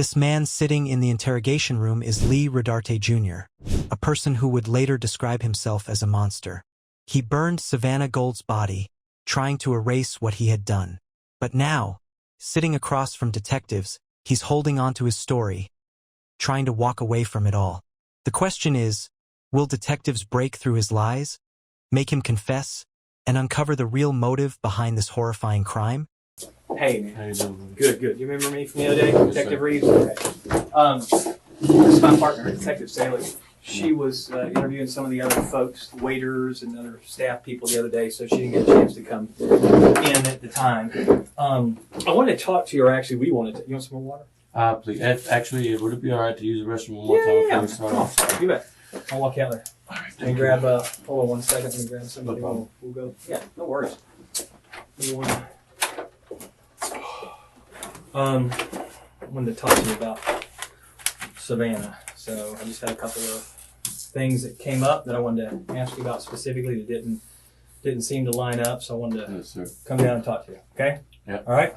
This man sitting in the interrogation room is Lee Rodarte Jr., a person who would later describe himself as a monster. He burned Savannah Gold's body, trying to erase what he had done. But now, sitting across from detectives, he's holding on to his story, trying to walk away from it all. The question is, will detectives break through his lies, make him confess, and uncover the real motive behind this horrifying crime? Hey, man. How you doing? Good. You remember me from the other day? Yes, Detective sir. Reeves? Okay. This is my partner, Detective Staley. She was interviewing some of the other folks, waiters and other staff people the other day, so she didn't get a chance to come in at the time. I wanted to talk to you, or actually we wanted to. You want some more water? Please. Actually, would it be all right to use the restroom one more time before we start off? You bet. I'll walk out there. All right, Let me grab, hold on 1 second. Let me grab something. No We'll go. Yeah, no worries. I wanted to talk to you about Savannah. So I just had a couple of things that came up that I wanted to ask you about specifically that didn't seem to line up. So I wanted to Yes, sir. come down and talk to you. Okay? Yeah. All right.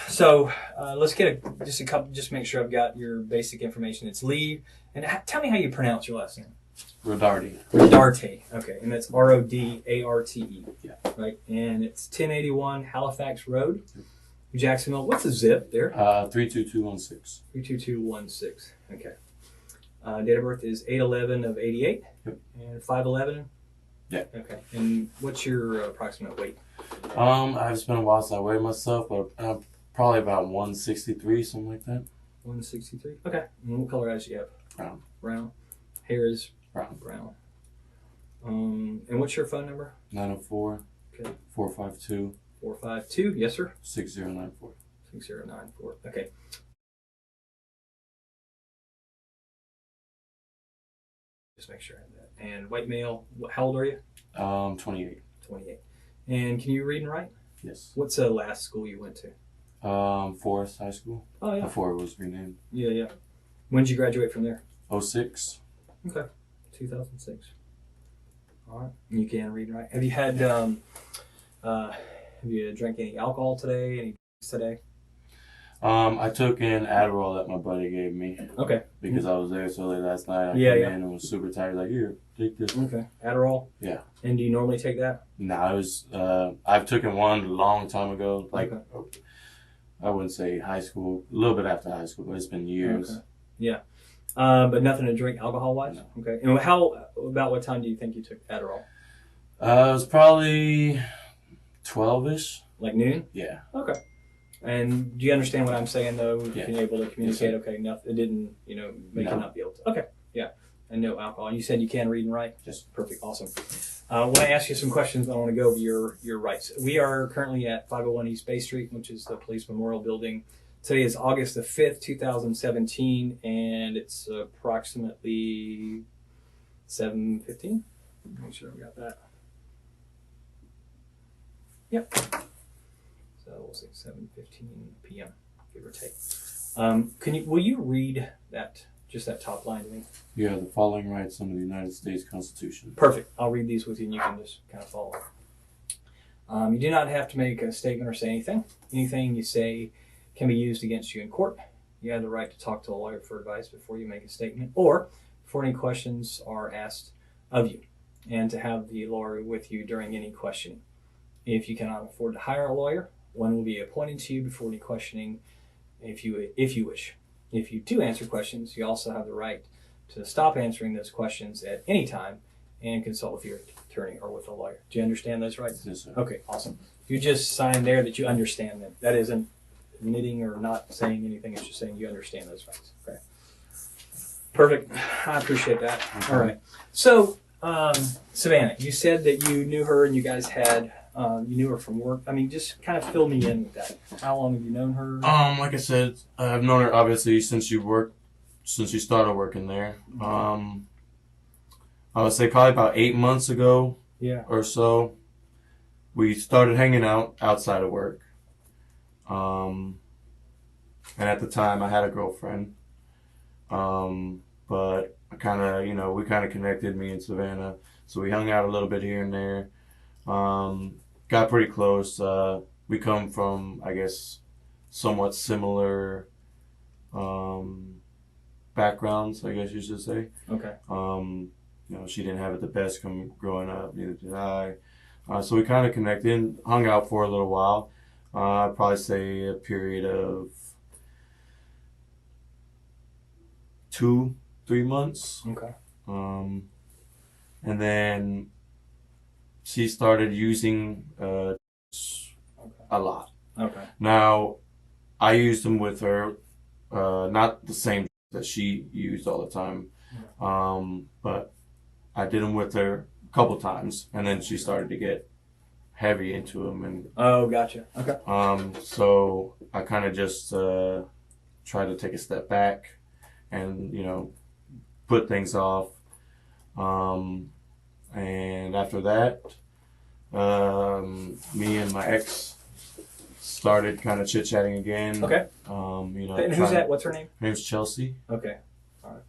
So let's get just a couple. Just make sure I've got your basic information. It's Lee, and tell me how you pronounce your last name. Rodarte. Rodarte. Okay, and that's Rodarte. Yeah. Right, and it's 1081 Halifax Road, Jacksonville. What's the zip there? 32216. 32216. Okay. Date of birth is 8/11 of 88. Yep. And 5'11. Yeah. Okay. And what's your approximate weight? It's been a while since I weighed myself, but probably about 163, something like that. 163. Okay. And what color eyes do you have? Brown. Brown. Hair is Brown. brown. And what's your phone number? 904 Okay. 452 452. Yes, sir. 6094. 6094. Okay. Just make sure I have that. And white male. How old are you? 28. 28. And can you read and write? Yes. What's the last school you went to? Forest High School. Oh, yeah. Before it was renamed. Yeah. When did you graduate from there? 06. Okay. 2006. All right. And you can read and write. Have you had, have you drank any alcohol today? Any today? I took an Adderall that my buddy gave me Okay. because I was there so late last night. I Yeah, came yeah. in and was super tired. Like, here, take this. Okay. Adderall? Yeah. And do you normally take that? No, it was. I've taken one a long time ago. Like, Okay. I wouldn't say high school. A little bit after high school, but it's been years. Okay. Yeah. But nothing to drink alcohol-wise? No. Okay. And about what time do you think you took Adderall? It was probably 12-ish. Like noon? Yeah. Okay. And do you understand what I'm saying, though? Yeah. Can you able to communicate? Yes, Okay, nothing. It didn't, make you No. not be able to. Okay, yeah. And no alcohol. You said you can read and write? Yes. Perfect, awesome. When I ask you some questions, I want to go over your rights. We are currently at 501 East Bay Street, which is the Police Memorial Building. Today is August the 5th, 2017, and it's approximately 7:15. Make sure I got that. Yep. So we'll say 7:15 p.m. give or take. Will you read that top line to me? You have the following rights under the United States Constitution. Perfect. I'll read these with you, and you can just kind of follow. You do not have to make a statement or say anything. Anything you say can be used against you in court. You have the right to talk to a lawyer for advice before you make a statement, or before any questions are asked of you, and to have the lawyer with you during any questioning. If you cannot afford to hire a lawyer, one will be appointed to you before any questioning if you wish. If you do answer questions, you also have the right to stop answering those questions at any time and consult with your attorney or with a lawyer. Do you understand those rights? Yes, sir. Okay, awesome. You just sign there that you understand them. That isn't admitting or not saying anything. It's just saying you understand those rights. Okay. Perfect. I appreciate that. Okay. All right. So, Savannah, you said that you knew her and you guys had, you knew her from work. I mean, just kind of fill me in with that. How long have you known her? Like I said, I've known her obviously since you started working there. I would say probably about 8 months ago Yeah. or so, we started hanging out outside of work. And at the time I had a girlfriend. But we kind of connected, me and Savannah. So we hung out a little bit here and there. Got pretty close. We come from, I guess, somewhat similar backgrounds, I guess you should say. Okay. She didn't have it the best growing up, neither did I. So we kind of connected and hung out for a little while. I'd probably say a period of 2-3 months. Okay. And then she started using a lot. Okay. Now, I used them with her, not the same that she used all the time, but I did them with her a couple times, and then she started to get heavy into them. And oh, gotcha. Okay. So I kind of just tried to take a step back and, put things off. And after that, me and my ex started kind of chit-chatting again. Okay. And who's that? What's her name? Her name's Chelsea. Okay. All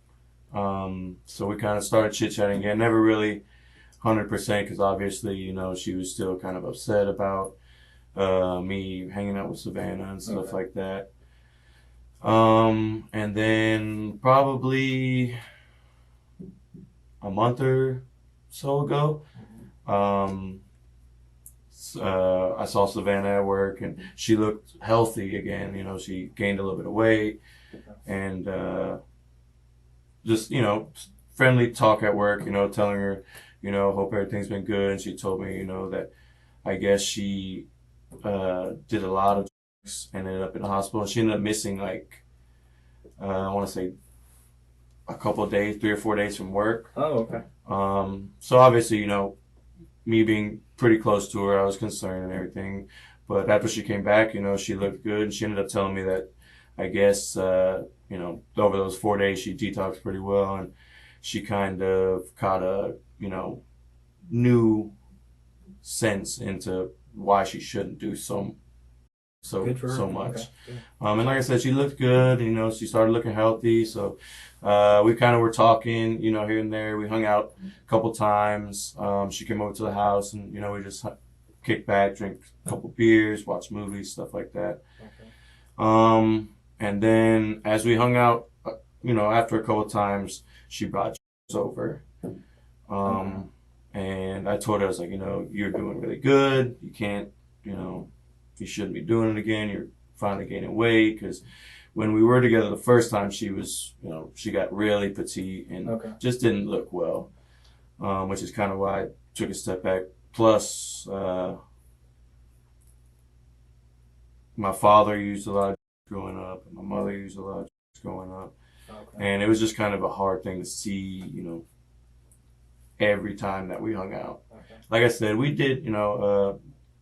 right. So we kind of started chit-chatting again. Never really 100% because obviously, she was still kind of upset about me hanging out with Savannah and stuff like that. And then probably a month or so ago, I saw Savannah at work and she looked healthy again. She gained a little bit of weight and just, friendly talk at work, telling her, hope everything's been good. And she told me, that I guess she did a lot of drugs and ended up in the hospital. And she ended up missing I want to say a couple of days, 3 or 4 days from work. Oh, okay. So obviously, me being pretty close to her, I was concerned and everything. But after she came back, she looked good. And she ended up telling me that, I guess, over those 4 days, she detoxed pretty well. And she kind of caught a, new sense into why she shouldn't do so much. Okay. And like I said, she looked good. She started looking healthy. So we kind of were talking, here and there. We hung out a couple times. She came over to the house, and we just kicked back, drink a couple beers, watch movies, stuff like that. Okay. And then as we hung out, after a couple times, she brought over. And I told her, I was like, you're doing really good. You can't, you shouldn't be doing it again. You're finally gaining weight. Because when we were together the first time, she was, she got really petite and just didn't look well, which is kind of why I took a step back. Plus, my father used a lot of growing up, and my mother used a lot of growing up. And it was just kind of a hard thing to see, every time that we hung out. Like I said, we did,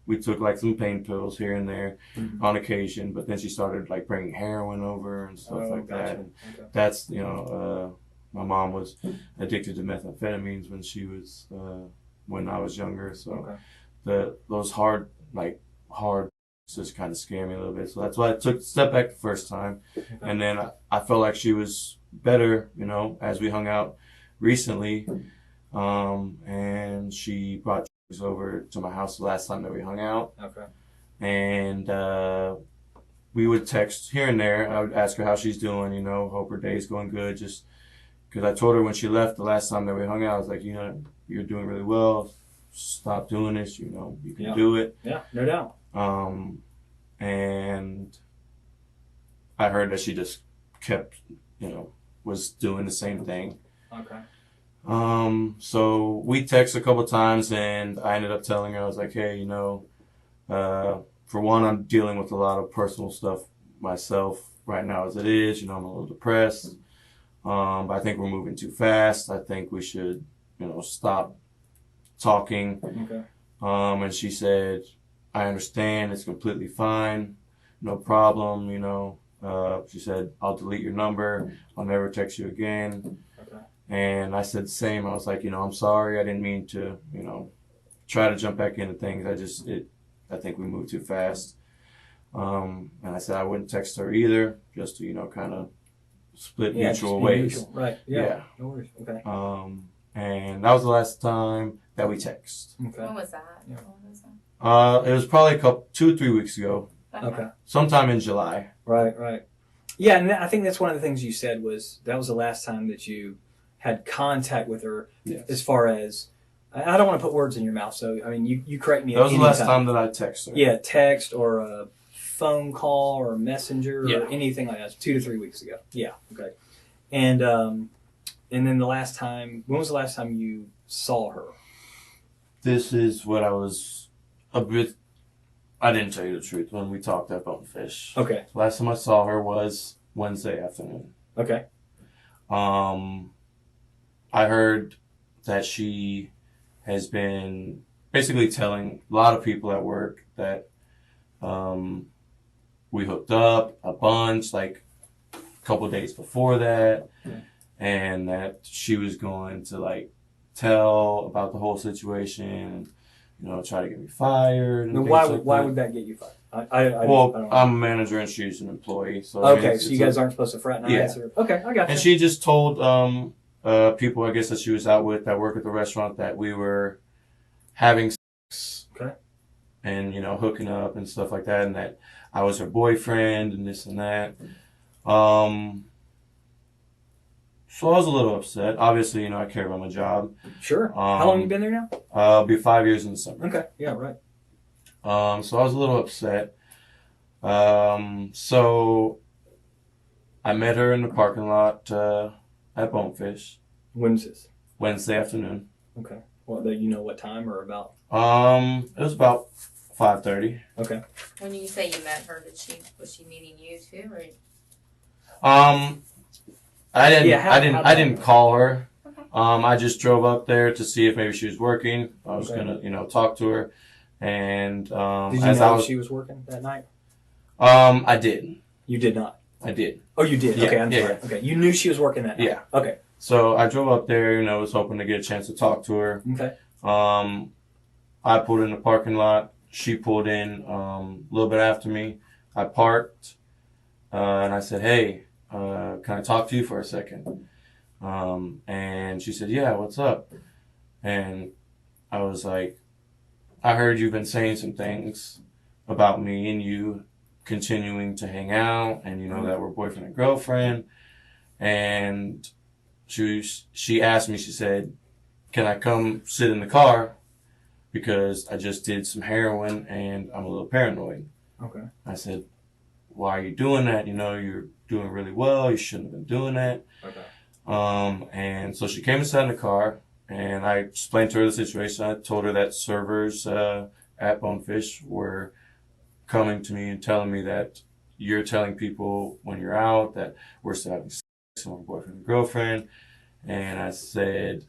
we took some pain pills here and there on occasion, but then she started bringing heroin over and stuff that. And that's, my mom was addicted to methamphetamines when she was, when I was younger. So those hard just kind of scared me a little bit. So that's why I took a step back the first time. And then I felt like she was better, as we hung out recently. And she brought over to my house the last time that we hung out. Okay. And we would text here and there. I would ask her how she's doing, hope her day's going good. Just because I told her when she left the last time that we hung out, I was like, you're doing really well. Stop doing this, you can do it. Yeah, no doubt. And I heard that she just kept, was doing the same thing. Okay. So we texted a couple of times, and I ended up telling her, I was like, hey, for one, I'm dealing with a lot of personal stuff myself right now as it is. I'm a little depressed. But I think we're moving too fast. I think we should, stop talking. Okay. And she said, I understand. It's completely fine. No problem. She said, I'll delete your number. I'll never text you again. Okay. And I said the same. I was like, I'm sorry. I didn't mean to, try to jump back into things. I think we moved too fast. And I said I wouldn't text her either, just to, kind of split mutual ways. Mutual. Right. Yeah. No worries. Okay. And that was the last time that we text. Okay. When was that? Yeah. When was that? It was probably 2-3 weeks ago. Okay. Sometime in July. Right. Yeah, and I think that's one of the things you said was that was the last time that you had contact with her. Yes. As far as, I don't want to put words in your mouth, so I mean, you correct me. That was the last time that I texted her. Yeah, text or a phone call or messenger or anything like that. 2 to 3 weeks ago. Yeah. Okay. And then the last time, when was the last time you saw her? This is what I was a bit. I didn't tell you the truth when we talked at Bonefish. Okay. Last time I saw her was Wednesday afternoon. Okay. I heard that she has been basically telling a lot of people at work that we hooked up a bunch, like a couple days before that, and that she was going to like tell about the whole situation, you know, try to get me fired. And why would that get you fired? I I'm a manager and she's an employee. So okay, I mean, so you guys aren't supposed to fraternize? Yeah. Okay, I got you. And she just told people, I guess, that she was out with that work at the restaurant that we were having sex. Okay. And, you know, hooking up and stuff like that, and that I was her boyfriend and this and that. So I was a little upset. Obviously, you know, I care about my job. Sure. How long have you been there now? It'll be 5 years in the summer. Okay. Yeah, right. So I was a little upset. So I met her in the parking lot at Bonefish. When's this? Wednesday afternoon. Okay. Well, you know what time or about? It was about 5:30. Okay. When you say you met her, was she meeting you too, or? I didn't call her. Okay. I just drove up there to see if maybe she was working. I was Okay. gonna, you know, talk to her. And Did you as know I was, she was working that night? I did. You did not. I did. Oh, you did. Yeah, Okay, I'm yeah, sorry. Okay, you knew she was working that night. Yeah. Okay. So I drove up there, you know, was hoping to get a chance to talk to her. Okay. I pulled in the parking lot. She pulled in a little bit after me. I parked, and I said, "Hey, can I talk to you for a second?" And she said, "Yeah, what's up?" And I was like, "I heard you've been saying some things about me and you continuing to hang out, and you know that we're boyfriend and girlfriend." And she asked me, she said, "Can I come sit in the car? Because I just did some heroin and I'm a little paranoid." Okay. I said, "Why are you doing that? You know, you're doing really well. You shouldn't have been doing that." Okay. And so she came and sat in the car, and I explained to her the situation. I told her that servers at Bonefish were coming to me and telling me that you're telling people when you're out that we're still having sex and we're boyfriend and girlfriend. And I said,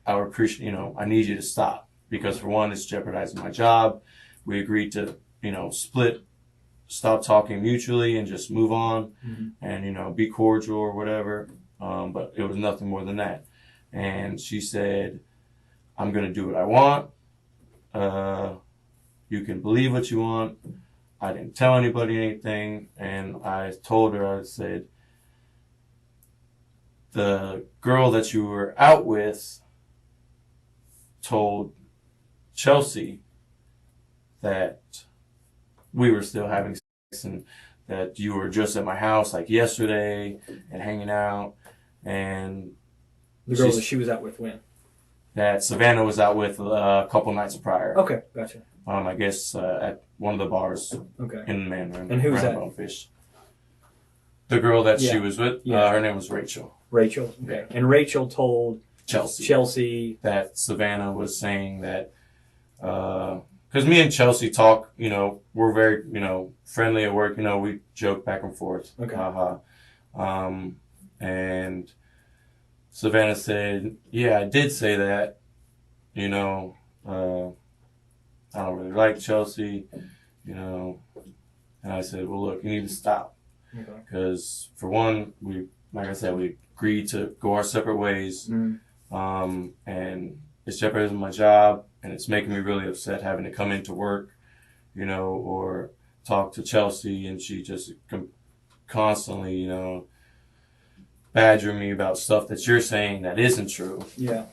"I would appreciate, you know, I need you to stop. Because for one, it's jeopardizing my job. We agreed to, you know, stop talking mutually and just move on and, you know, be cordial or whatever." But it was nothing more than that. And she said, "I'm going to do what I want. You can believe what you want. I didn't tell anybody anything." And I told her, I said, "The girl that you were out with told Chelsea that we were still having sex and that you were just at my house like yesterday and hanging out." And The girl that she was out with when? that Savannah was out with a couple nights prior. Okay, gotcha. I guess at one of the bars Okay. in the man room. And who was that? Bonefish. The girl that Yeah. she was with, Yeah. her name was Rachel. Rachel. Okay. And Rachel told Chelsea that Savannah was saying that, because me and Chelsea talk, you know, we're very, you know, friendly at work, you know, we joke back and forth. Okay. And Savannah said, "Yeah, I did say that, you know, I don't really like Chelsea, you know." And I said, "Well, look, you need to stop. Okay. Because for one, like I said, we agreed to go our separate ways. And it's jeopardizing my job, and it's making me really upset having to come into work, you know, or talk to Chelsea, and she just constantly, you know, badger me about stuff that you're saying that isn't true." Yeah.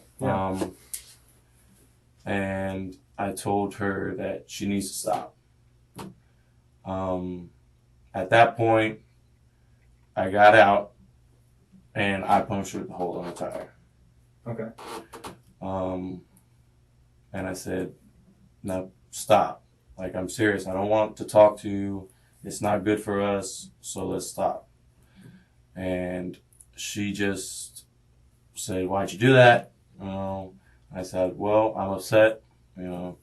And I told her that she needs to stop. At that point, I got out and I punctured the hole in the tire. Okay. And I said, no, stop. Like, I'm serious. I don't want to talk to you. It's not good for us. So let's stop. And she just said, why'd you do that? I said, well, I'm upset. I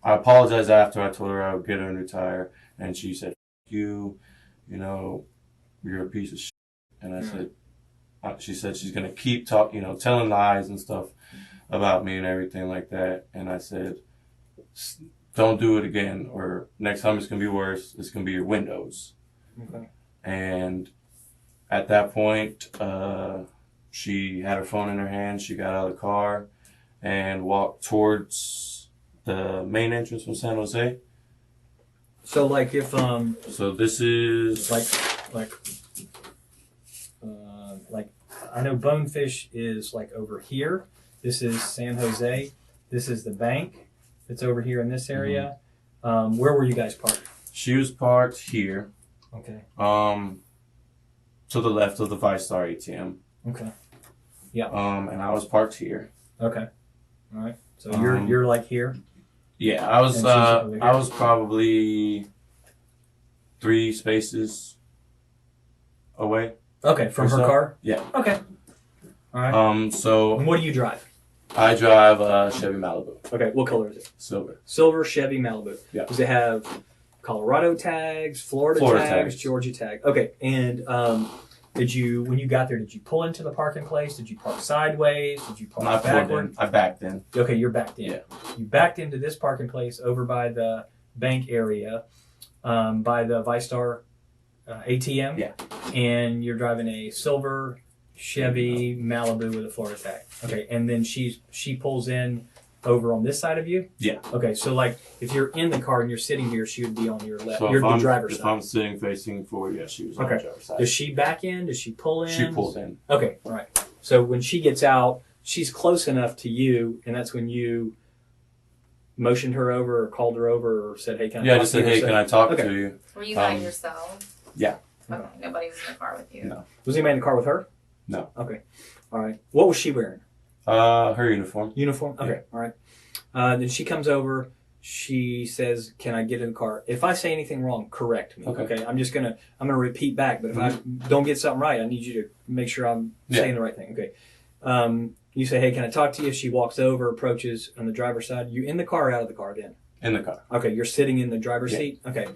apologized after. I told her I would get her a new tire. And she said, you, you're a piece of shit. And I said, she said she's going to keep talking, telling lies and stuff about me and everything like that. And I said, don't do it again, or next time it's going to be worse. It's going to be your windows. Okay. And at that point, she had her phone in her hand. She got out of the car and walked towards the main entrance from San Jose. So, like, if So this is like I know Bonefish is like over here. This is San Jose. This is the bank. It's over here in this area. Mm-hmm. Where were you guys parked? She was parked here. Okay. To the left of the 5-Star ATM. Okay. Yeah. And I was parked here. Okay. All right. So you're like here. Yeah, I was probably 3 spaces away. Okay, from her car? Yeah. Okay. All right. So and what do you drive? I drive a Chevy Malibu. Okay, what color is it? Silver. Silver Chevy Malibu. Yeah. Does it have Colorado tags, Florida tags, Georgia tags? Okay, and when you got there, did you pull into the parking place? Did you park sideways? Did you park backward? I backed in. Okay, you're backed in. Yeah. You backed into this parking place over by the bank area, by the ViStar ATM. Yeah. And you're driving a silver Chevy Malibu with a Florida tag. Okay, and then she pulls in over on this side of you? Yeah. Okay, so like if you're in the car and you're sitting here, she would be on your left. So you're the driver's side. If I'm sitting facing forward, yeah, she was on the driver's side. Does she back in? Does she pull in? She pulled in. Okay, all right. So when she gets out, she's close enough to you, and that's when you motioned her over or called her over or said, hey, can I talk to you? Yeah, I just said, hey, can I talk to you? Were you by yourself? Yeah. Okay, nobody was in the car with you? No. Was anybody in the car with her? No. Okay. All right. What was she wearing? Her uniform. Uniform? Okay. All right. Then she comes over. She says, can I get in the car? If I say anything wrong, correct me. Okay. I'm gonna repeat back, but if I don't get something right, I need you to make sure I'm saying the right thing. Okay. You say, hey, can I talk to you? She walks over, approaches on the driver's side. You in the car or out of the car then? In the car. Okay. You're sitting in the driver's seat? Okay.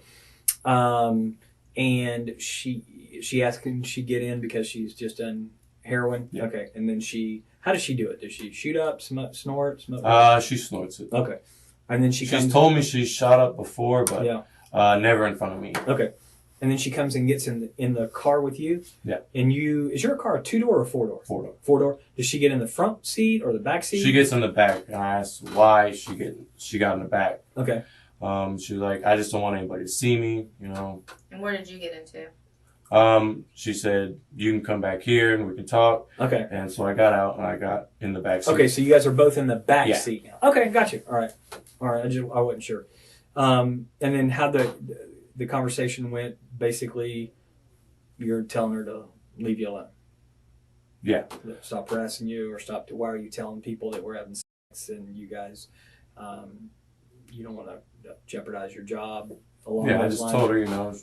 And she asked, can she get in because she's just done heroin? Yeah. Okay. And then how does she do it? Does she shoot up, snort, smoke? She snorts it. Okay. And then she told me she shot up before, but never in front of me. Okay. And then she comes and gets in the car with you? Yeah. And is your car a 2-door or 4-door? 4-door. 4-door. Does she get in the front seat or the back seat? She gets in the back, and I asked why she got in the back. Okay. She was like, I just don't want anybody to see me, And where did you get into? She said, you can come back here and we can talk. Okay. And so I got out and I got in the back seat. Okay, so you guys are both in the back seat now. Okay, got you. All right. I wasn't sure. And then how the conversation went, basically, you're telling her to leave you alone. Yeah. Stop harassing you or why are you telling people that we're having sex and you guys, you don't want to jeopardize your job along those lines? Told her,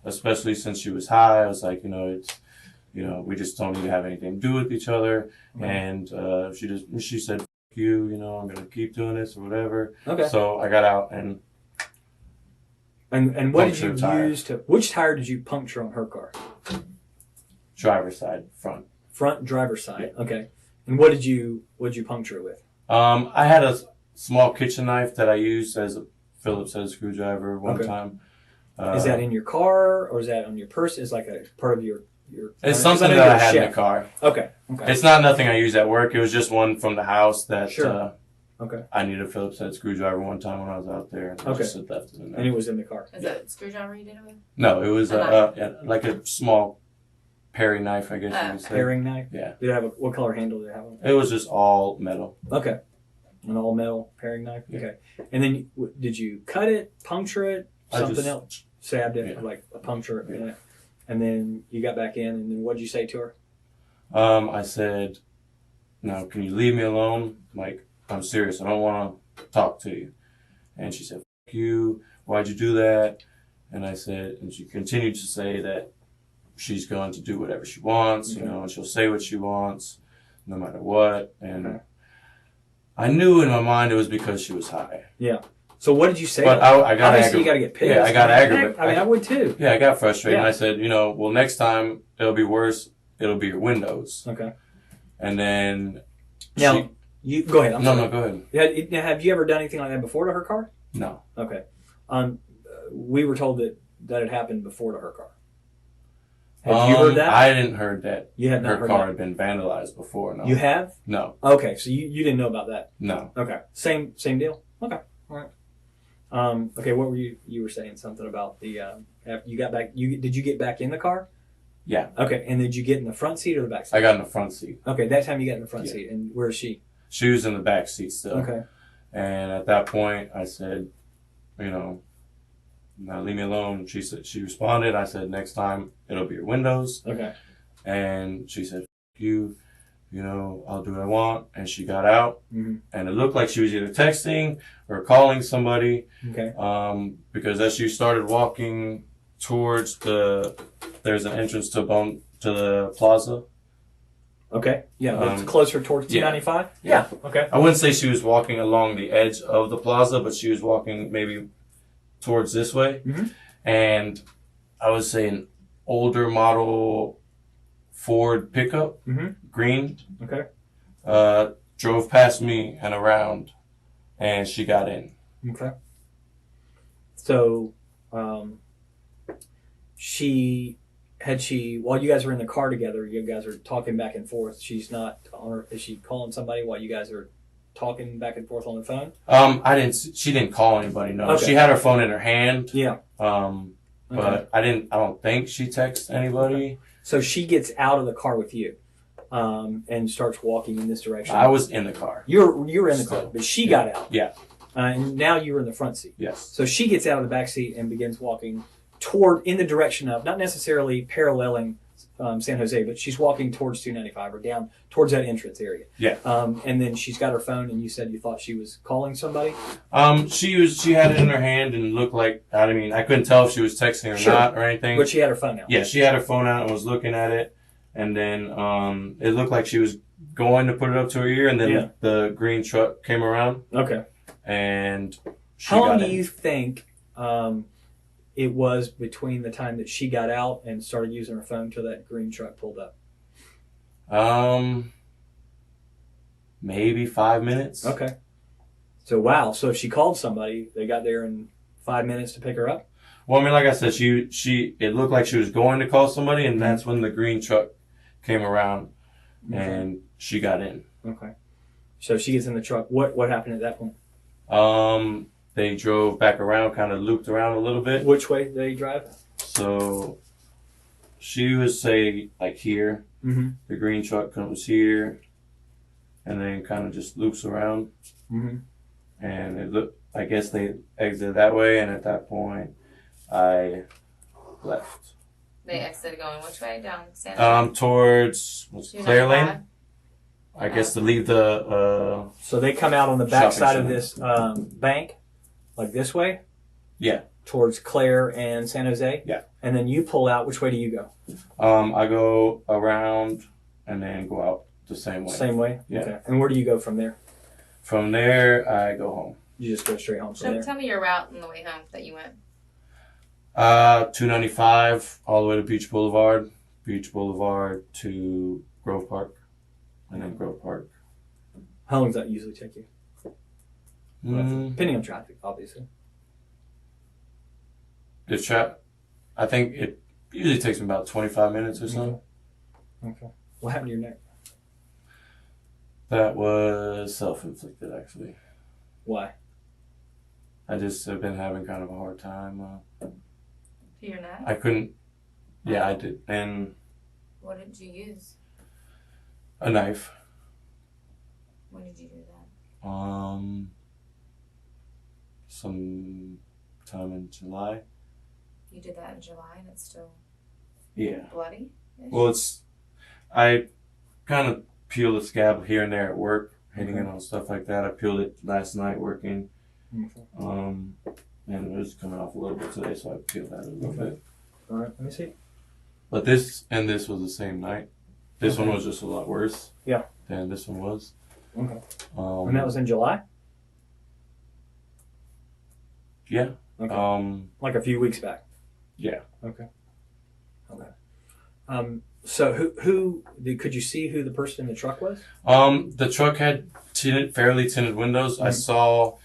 especially since she was high, I was like, it's, we just don't need to have anything to do with each other. Mm-hmm. And she said, F you, I'm going to keep doing this or whatever. Okay. So I got out and what did you use which tire did you puncture on her car? Driver's side, front. Front driver's side. Yeah. Okay. And what did you puncture it with? I had a small kitchen knife that I used as a Phillips head screwdriver one time. Is that in your car or is that on your person? Is like a part of your It's something that I had in the car. Okay. It's not nothing I use at work. It was just one from the house that I needed a Phillips head screwdriver one time when I was out there. And I just left it in there. And it was in the car. Is that a screwdriver you did it with? No, it was like a small paring knife, I guess you would say. Paring knife? Yeah. Did it have what color handle did it have on it? It was just all metal. Okay. An all metal paring knife? Yeah. Okay. And then did you cut it, puncture it, something else? stabbed it, Yeah. like a puncture in it. And then you got back in, and then what did you say to her? I said, "No, can you leave me alone? Like, I'm serious. I don't want to talk to you." And she said, "Fuck you. Why'd you do that?" And I said, and she continued to say that she's going to do whatever she wants, Okay. you know, and she'll say what she wants, no matter what. And Okay. I knew in my mind it was because she was high. Yeah. So what did you say? But I got obviously you got to get pissed. Yeah, I got aggravated. I mean, I would too. Yeah, I got frustrated. Yeah. And I said, you know, well, next time it'll be worse. It'll be your windows. Okay. And then Now, you go ahead. I'm sorry. No, go ahead. Yeah, have you ever done anything like that before to her car? No. Okay. We were told that it happened before to her car. Have you heard that? I didn't heard that. You had not her heard car that. had been vandalized before. No. You have? No. Okay, so you didn't know about that. No. Okay. Same deal? Okay. All right. Okay, what were you were saying something about the after you got back did you get back in the car? Yeah. Okay, and did you get in the front seat or the back seat? I got in the front seat. Okay, that time you got in the front Yeah. seat. And where is she? She was in the back seat still. Okay. And at that point, I said, you know, "Now leave me alone." She responded. I said, "Next time it'll be your windows." Okay. And she said, "Fuck you, you know, I'll do what I want." And she got out. Mm-hmm. And it looked like she was either texting or calling somebody. Okay. Because as she started walking towards there's an entrance to the plaza. Okay. Yeah, that's closer towards 295? Yeah. Okay. I wouldn't say she was walking along the edge of the plaza, but she was walking maybe towards this way. Mm-hmm. And I would say an older model Ford pickup, green, Okay. drove past me and around, and she got in. Okay. So, while you guys are in the car together, you guys are talking back and forth. She's not is she calling somebody while you guys are talking back and forth on the phone? She didn't call anybody, no. Okay. She had her phone in her hand. Yeah. But I don't think she texted anybody. Okay. So she gets out of the car with you, and starts walking in this direction. I was in the car. You were in the Still. car, but she got out. Yeah. And now you were in the front seat. Yes. So she gets out of the back seat and begins walking in the direction of, not necessarily paralleling San Jose, but she's walking towards 295 or down towards that entrance area. Yeah. And then she's got her phone, and you said you thought she was calling somebody? She had it in her hand and looked like, I mean, I couldn't tell if she was texting or not or anything. But she had her phone out. Yeah, she had her phone out and was looking at it. And then it looked like she was going to put it up to her ear, and then the green truck came around. Okay. And how long do you think it was between the time that she got out and started using her phone till that green truck pulled up? Maybe 5 minutes. Okay. So wow. So if she called somebody, they got there in 5 minutes to pick her up? Well, I mean, like I said, it looked like she was going to call somebody, and that's when the green truck came around, and she got in. Okay. So she gets in the truck. What happened at that point? They drove back around, kind of looped around a little bit. Which way did they drive? So she would say like here. Mm-hmm. The green truck comes here, and then kind of just loops around. Mm-hmm. And I guess they exited that way, and at that point, I left. They exited going which way? Down Santa Towards Claire Lane. 295? I guess to leave the So they come out on the back shopping side of center. this bank, like this way? Yeah. Towards Claire and San Jose? Yeah. And then you pull out. Which way do you go? I go around and then go out the same way. Same way? Yeah. Okay. And where do you go from there? From there, I go home. You just go straight home from So there? tell me your route on the way home that you went. 295 all the way to Beach Boulevard to Grove Park, and then Grove Park. How long does that usually take you? Depending on traffic, obviously. I think it usually takes me about 25 minutes or so. Okay. What happened to your neck? That was self-inflicted, actually. Why? I just have been having kind of a hard time. To your neck? I couldn't. Yeah, I did. And What did you use? a knife. When did you do that? Some time in July. You did that in July and it's still Yeah. bloody? Well, I kind of peel the scab here and there at work, hitting it on stuff like that. I peeled it last night working. And it was coming off a little bit today, so I peeled that a little bit. All right, let me see. But this was the same night. This one was just a lot worse. Yeah. Than this one was. Okay. And that was in July? Yeah. Okay. Like a few weeks back. Yeah. Okay. So who could you see who the person in the truck was? The truck had fairly tinted windows. I saw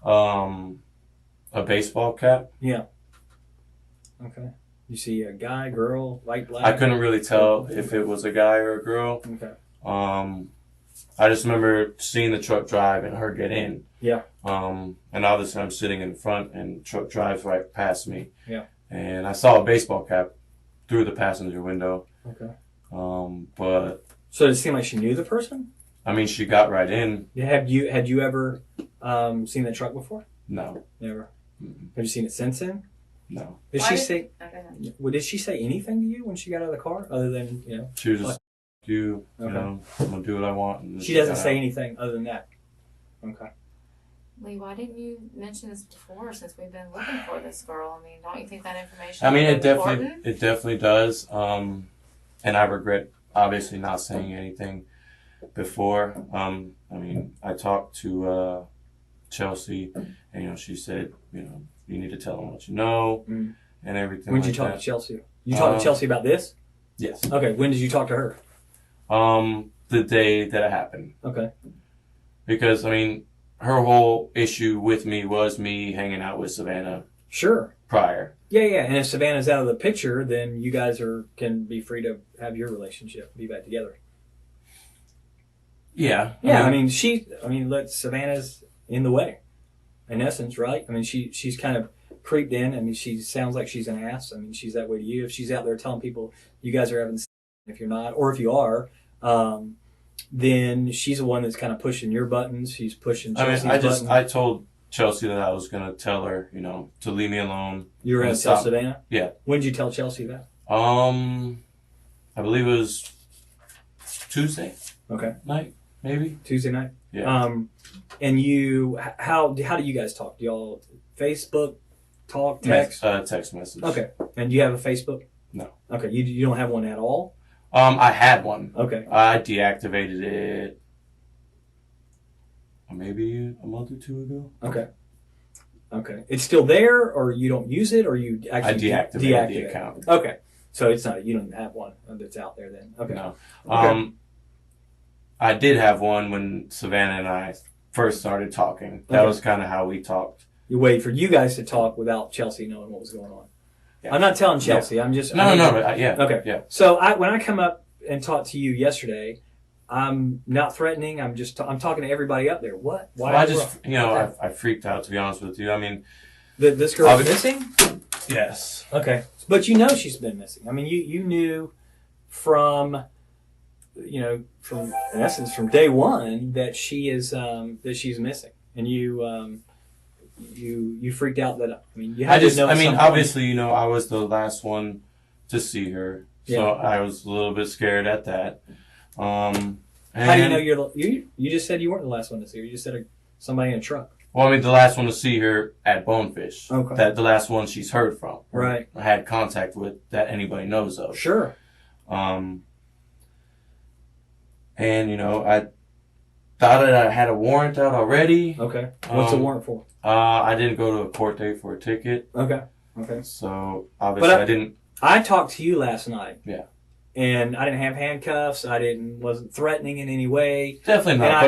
a baseball cap. Yeah. Okay. You see a guy, girl, white, black? I couldn't really tell if it was a guy or a girl. Okay. I just remember seeing the truck drive and her get in. Yeah. And obviously I'm sitting in front and the truck drives right past me. Yeah. And I saw a baseball cap through the passenger window. Okay. But so did it seem like she knew the person? I mean, she got right in. Had you ever seen the truck before? No. Never. Mm-mm. Have you seen it since then? No. Did she say anything to you when she got out of the car other than, She was just, I'm going to do what I want. And she doesn't say anything other than that. Okay. Lee, why didn't you mention this before since we've been looking for this girl? I mean, don't you think that information is important? It definitely does. And I regret obviously not saying anything before. I mean, I talked to Chelsea and, she said, you need to tell them what you know and everything. When did you talk to Chelsea? You talked to Chelsea about this? Yes. Okay. When did you talk to her? The day that it happened. Okay. Because, I mean, her whole issue with me was me hanging out with Savannah. Sure. Prior. Yeah. And if Savannah's out of the picture, then you guys can be free to have your relationship, be back together. Yeah. I mean, Savannah's in the way, in essence, right? I mean, she's kind of creeped in. I mean, she sounds like she's an ass. I mean, she's that way to you. If she's out there telling people you guys are having sex, if you're not, or if you are, then she's the one that's kind of pushing your buttons. She's pushing Chelsea's buttons. I told Chelsea that I was going to tell her, to leave me alone. You were going to tell Savannah? Yeah. When did you tell Chelsea that? I believe it was Tuesday. Okay. Night, maybe. Tuesday night? Yeah. And how do you guys talk? Do y'all Facebook talk, text? Text message. Okay. And do you have a Facebook? No. Okay. You don't have one at all? I had one. Okay. I deactivated it maybe a month or two ago. Okay. It's still there, or you don't use it, or you actually deactivated the account. Okay. So it's not, you don't even have one that's out there then. Okay. No. Okay. I did have one when Savannah and I first started talking. That was kind of how we talked. You wait for you guys to talk without Chelsea knowing what was going on. Yeah. I'm not telling Chelsea. I'm just... No. Yeah. Okay. Yeah. So when I come up and talk to you yesterday, I'm not threatening. I'm talking to everybody up there. What? Why? Well, I freaked out, to be honest with you. I mean... This girl's missing? Yes. Okay. But she's been missing. I mean, you knew from in essence, from day one that she's missing. And you freaked out that, you had to know. Obviously, I was the last one to see her. So I was a little bit scared at that. How do you know you just said you weren't the last one to see her. You just said somebody in a truck. Well, the last one to see her at Bonefish. Okay. The last one she's heard from. Right. I had contact with that anybody knows of. Sure. And, I thought that I had a warrant out already. Okay. What's the warrant for? I didn't go to a court date for a ticket. Okay. So, obviously I didn't... I talked to you last night. Yeah. And I didn't have handcuffs. Wasn't threatening in any way. Definitely not.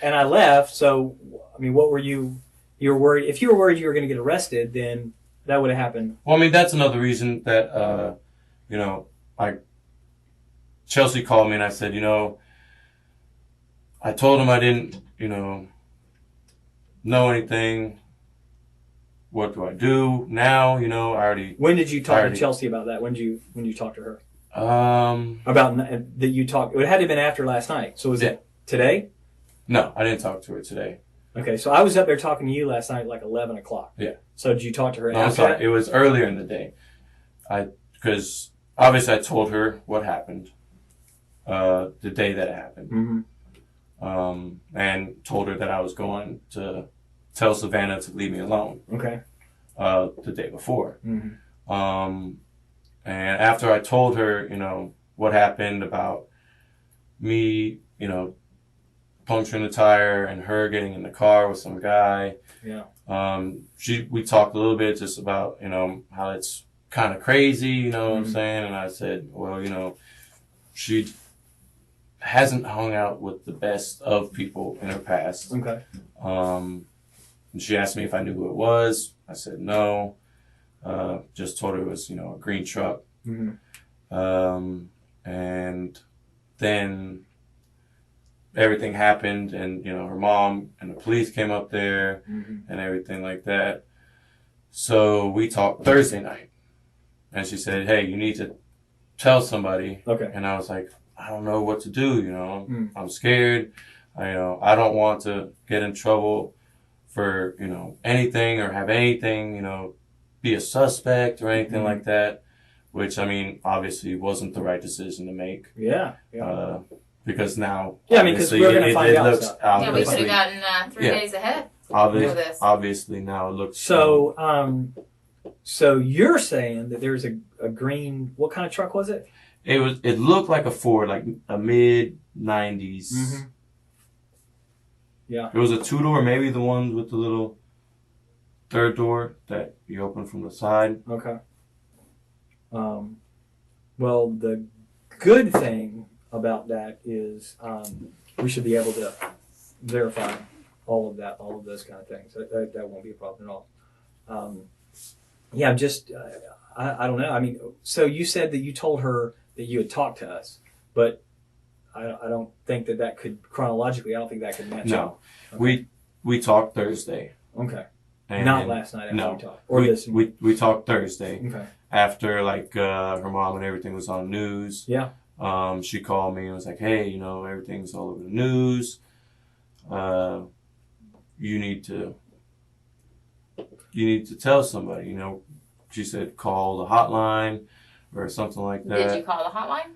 And I left. So, what were you? You were worried. If you were worried you were going to get arrested, then that would have happened. Well, that's another reason that, Chelsea called me and I said, I told him I didn't, know anything. What do I do now? I already. When did you talk to Chelsea about that? When you talk to her? About that you talked. It had to have been after last night. So was it today? No, I didn't talk to her today. Okay, so I was up there talking to you last night at like 11 o'clock. Yeah. So did you talk to her No, after I'm sorry. that? It was earlier in the day. because obviously I told her what happened, the day that it happened. And told her that I was going to tell Savannah to leave me alone. Okay. The day before. And after I told her, what happened about me, puncturing the tire and her getting in the car with some guy. Yeah. We talked a little bit just about, how it's kind of crazy, you know what I'm saying? And I said, well, she hasn't hung out with the best of people in her past. Okay. And she asked me if I knew who it was. I said no. Just told her it was, a green truck. And then everything happened, and her mom and the police came up there and everything like that. So we talked Thursday night, and she said, "Hey, you need to tell somebody." Okay. And I was like, I don't know what to do. I'm scared. I don't want to get in trouble for anything or have anything be a suspect or anything like that. Which, obviously wasn't the right decision to make. Yeah. Because now, yeah, because we're going to find out. Yeah, we could have gotten 3 days ahead. Obviously, now it looks. So, so you're saying that there's a green. What kind of truck was it? It looked like a Ford, like a mid '90s. Yeah. It was a 2-door, maybe the ones with the little third door that you open from the side. Okay. Well, the good thing about that is we should be able to verify all of those kind of things. That won't be a problem at all. Yeah, just I don't know. So you said that you told her that you had talked to us, but I don't think that could chronologically. I don't think that could match up. Okay. We talked Thursday. Okay. And not last night after we talked. Or we talked Thursday. Okay. After her mom and everything was on news. Yeah. She called me and was like, "Hey, everything's all over the news. You need to tell somebody." She said, "Call the hotline or something like that." Did you call the hotline?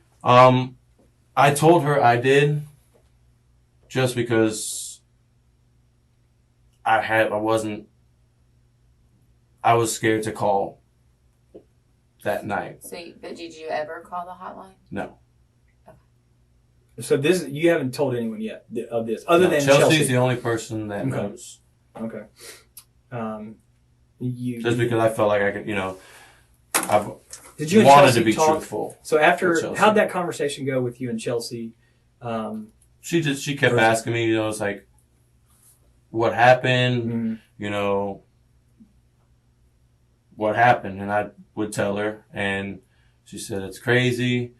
I told her I did, just because I was scared to call that night. But did you ever call the hotline? No. Okay. So you haven't told anyone yet of this, other than Chelsea's the only person that knows. Okay. Just because I felt like I could, I've Did you wanted to be truthful. So how'd that conversation go with you and Chelsea? She kept asking me, it's like, what happened? What happened? And I would tell her, and she said, it's crazy.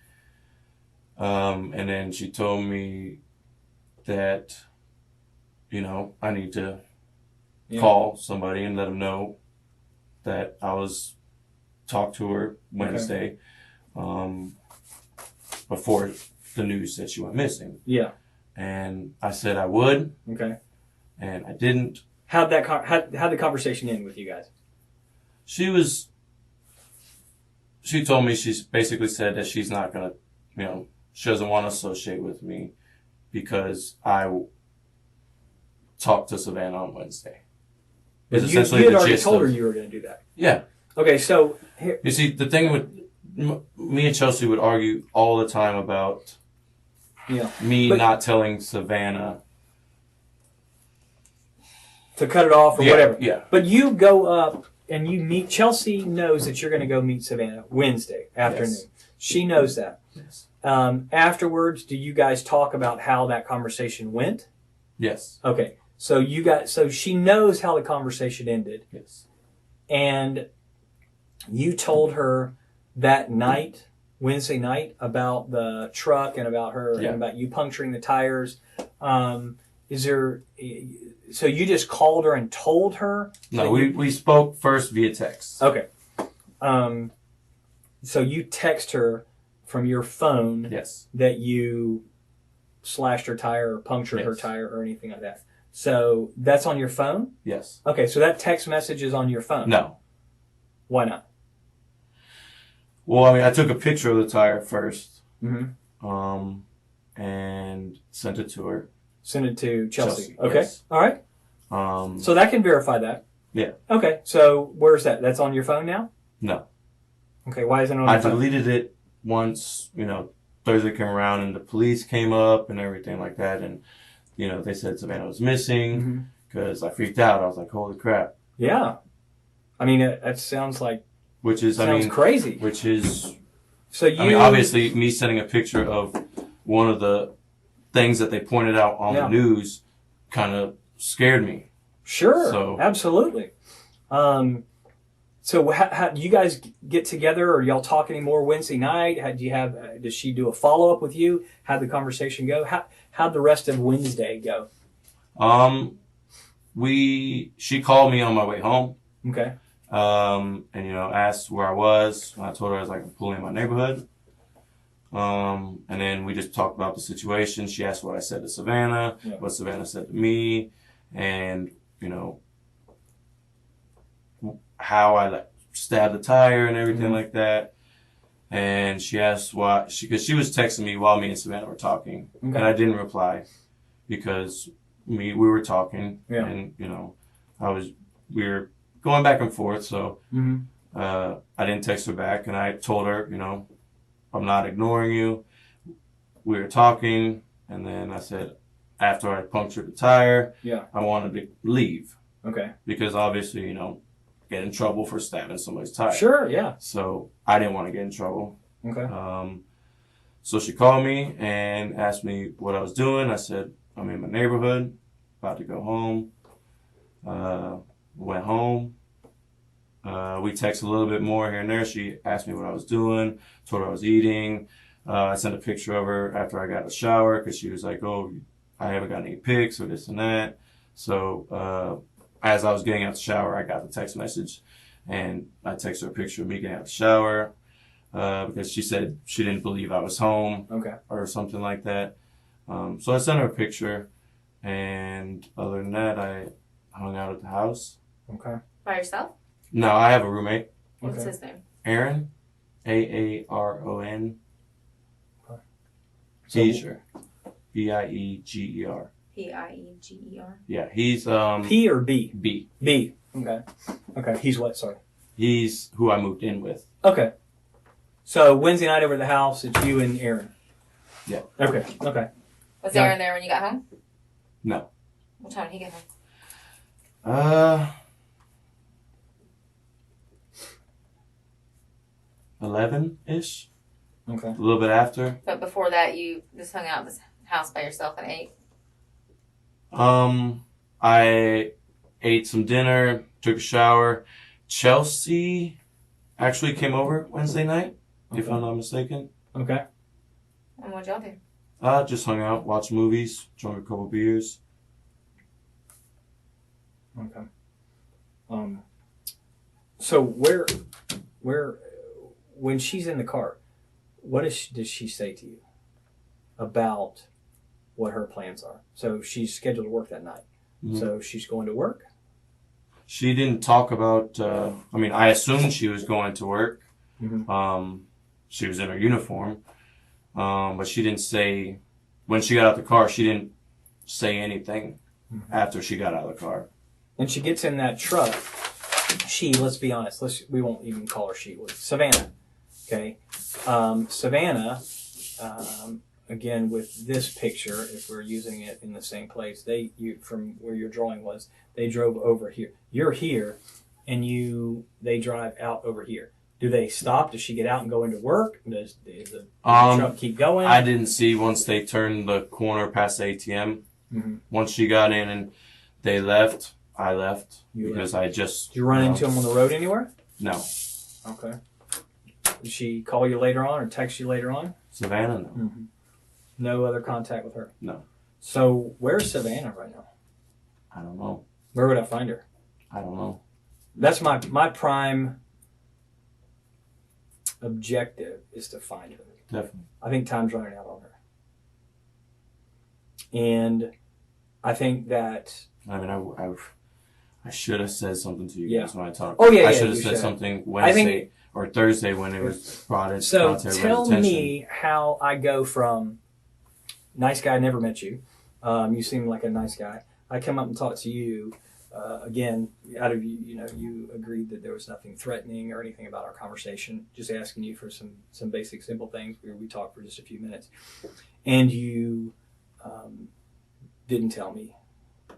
And then she told me that, I need to call somebody and let them know that I was talked to her Wednesday, before the news that she went missing. Yeah. And I said I would. Okay. And I didn't. How'd the conversation end with you guys? She told me, she's basically said that she's not going to, she doesn't want to associate with me because I talked to Savannah on Wednesday. You had already told her you were going to do that. Yeah. Okay, so you see, the thing with me and Chelsea would argue all the time about not telling Savannah to cut it off or whatever. Yeah. But you go up and you meet. Chelsea knows that you're going to go meet Savannah Wednesday afternoon. Yes. She knows that. Yes. Afterwards, do you guys talk about how that conversation went? Yes. Okay. So she knows how the conversation ended. Yes. And you told her that night, Wednesday night, about the truck and about her and about you puncturing the tires. So you just called her and told her? No, we spoke first via text. Okay. So you text her from your phone that you slashed her tire or punctured her tire or anything like that. So that's on your phone? Yes. Okay, so that text message is on your phone? No. Why not? Well, I mean, I took a picture of the tire first, Mm-hmm. and sent it to her. Send it to Chelsea. Chelsea, Okay. yes. All right. So that can verify that. Yeah. Okay. So where's that? That's on your phone now? No. Okay. Why isn't it on your phone? I deleted it once, Thursday came around and the police came up and everything like that. And, they said Savannah was missing because I freaked out. I was like, holy crap. Yeah. I mean, that sounds like... Sounds crazy. Which is... So you... I mean, obviously, me sending a picture of one of the things that they pointed out on the news kind of scared me. Sure. So, absolutely. So how do you guys get together, or y'all talk anymore Wednesday night? Does she do a follow-up with you? How'd the conversation go? How'd the rest of Wednesday go? She called me on my way home. Okay. And, asked where I was. I told her I was like, I'm pulling in my neighborhood. And then we just talked about the situation. She asked what I said to Savannah, what Savannah said to me, and, how I stabbed the tire and everything like that. And she asked because she was texting me while me and Savannah were talking. Okay. And I didn't reply because we were talking and, we were going back and forth. So, I didn't text her back, and I told her, I'm not ignoring you. We were talking, and then I said, after I punctured the tire, I wanted to leave. Okay. Because obviously, get in trouble for stabbing somebody's tire. Sure, yeah. So I didn't want to get in trouble. Okay. So she called me and asked me what I was doing. I said, I'm in my neighborhood, about to go home. Went home. We texted a little bit more here and there. She asked me what I was doing, told her I was eating. I sent a picture of her after I got a shower because she was like, oh, I haven't got any pics or this and that. So as I was getting out the shower, I got the text message, and I texted her a picture of me getting out the shower because she said she didn't believe I was home or something like that. So I sent her a picture, and other than that, I hung out at the house. Okay. By yourself? No, I have a roommate. What's his name? Aaron. Aaron. Okay. Bieger. Bieger. Pieger? Yeah, he's P or B? B. B. Okay. Okay. He's what? Sorry. He's who I moved in with. Okay. So Wednesday night over at the house, it's you and Aaron. Yeah. Okay. Okay. Was Aaron there when you got home? No. What time did he get home? 11-ish. Okay. A little bit after. But before that, you just hung out at this house by yourself and ate? I ate some dinner, took a shower. Chelsea actually came over Wednesday night, if I'm not mistaken. Okay. And what'd y'all do? Just hung out, watched movies, drank a couple beers. Okay. So where, when she's in the car, what does she say to you about what her plans are? So she's scheduled to work that night. Mm-hmm. So she's going to work? She didn't talk about, I assumed she was going to work. Mm-hmm. She was in her uniform. But she didn't say, when she got out the car, she didn't say anything after she got out of the car. When she gets in that truck, let's be honest, we won't even call her she, Savannah. Okay. Savannah, again, with this picture, if we're using it in the same place, from where your drawing was, they drove over here. You're here, and they drive out over here. Do they stop? Does she get out and go into work? Does the truck keep going? I didn't see once they turned the corner past the ATM. Mm-hmm. Once she got in and they left, I left because I just... Did you run into them on the road anywhere? No. Okay. Did she call you later on or text you later on? Savannah, no. Mm-hmm. No other contact with her? No. So where's Savannah right now? I don't know. Where would I find her? I don't know. That's my prime objective, is to find her. Definitely. I think time's running out on her. And I think that... I should have said something to you guys when I talked. Oh, yeah, I should have said something or Thursday when it was brought in. So tell me how I go from nice guy, never met you. You seem like a nice guy. I come up and talk to you. Again, out of you agreed that there was nothing threatening or anything about our conversation. Just asking you for some basic, simple things. We talked for just a few minutes, and you didn't tell me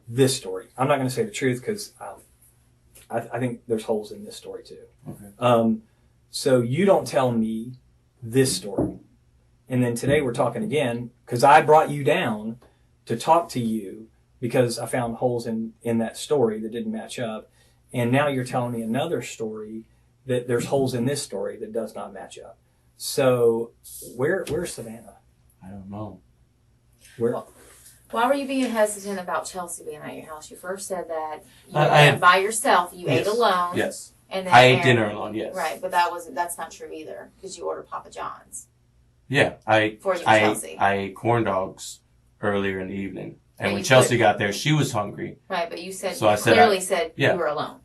this story. I'm not going to say the truth because I think there's holes in this story too. Okay. So you don't tell me this story, and then today we're talking again because I brought you down to talk to you because I found holes in that story that didn't match up. And now you're telling me another story that there's holes in this story that does not match up. So where's Savannah? I don't know. Where? Why were you being hesitant about Chelsea being at your house? You first said that you went by yourself. You ate alone. Yes. And then I ate dinner alone, yes. Right, but that's not true either because you ordered Papa John's. Yeah, I ate corn dogs earlier in the evening. And when Chelsea got there, she was hungry. Right, but you said, clearly said you were alone.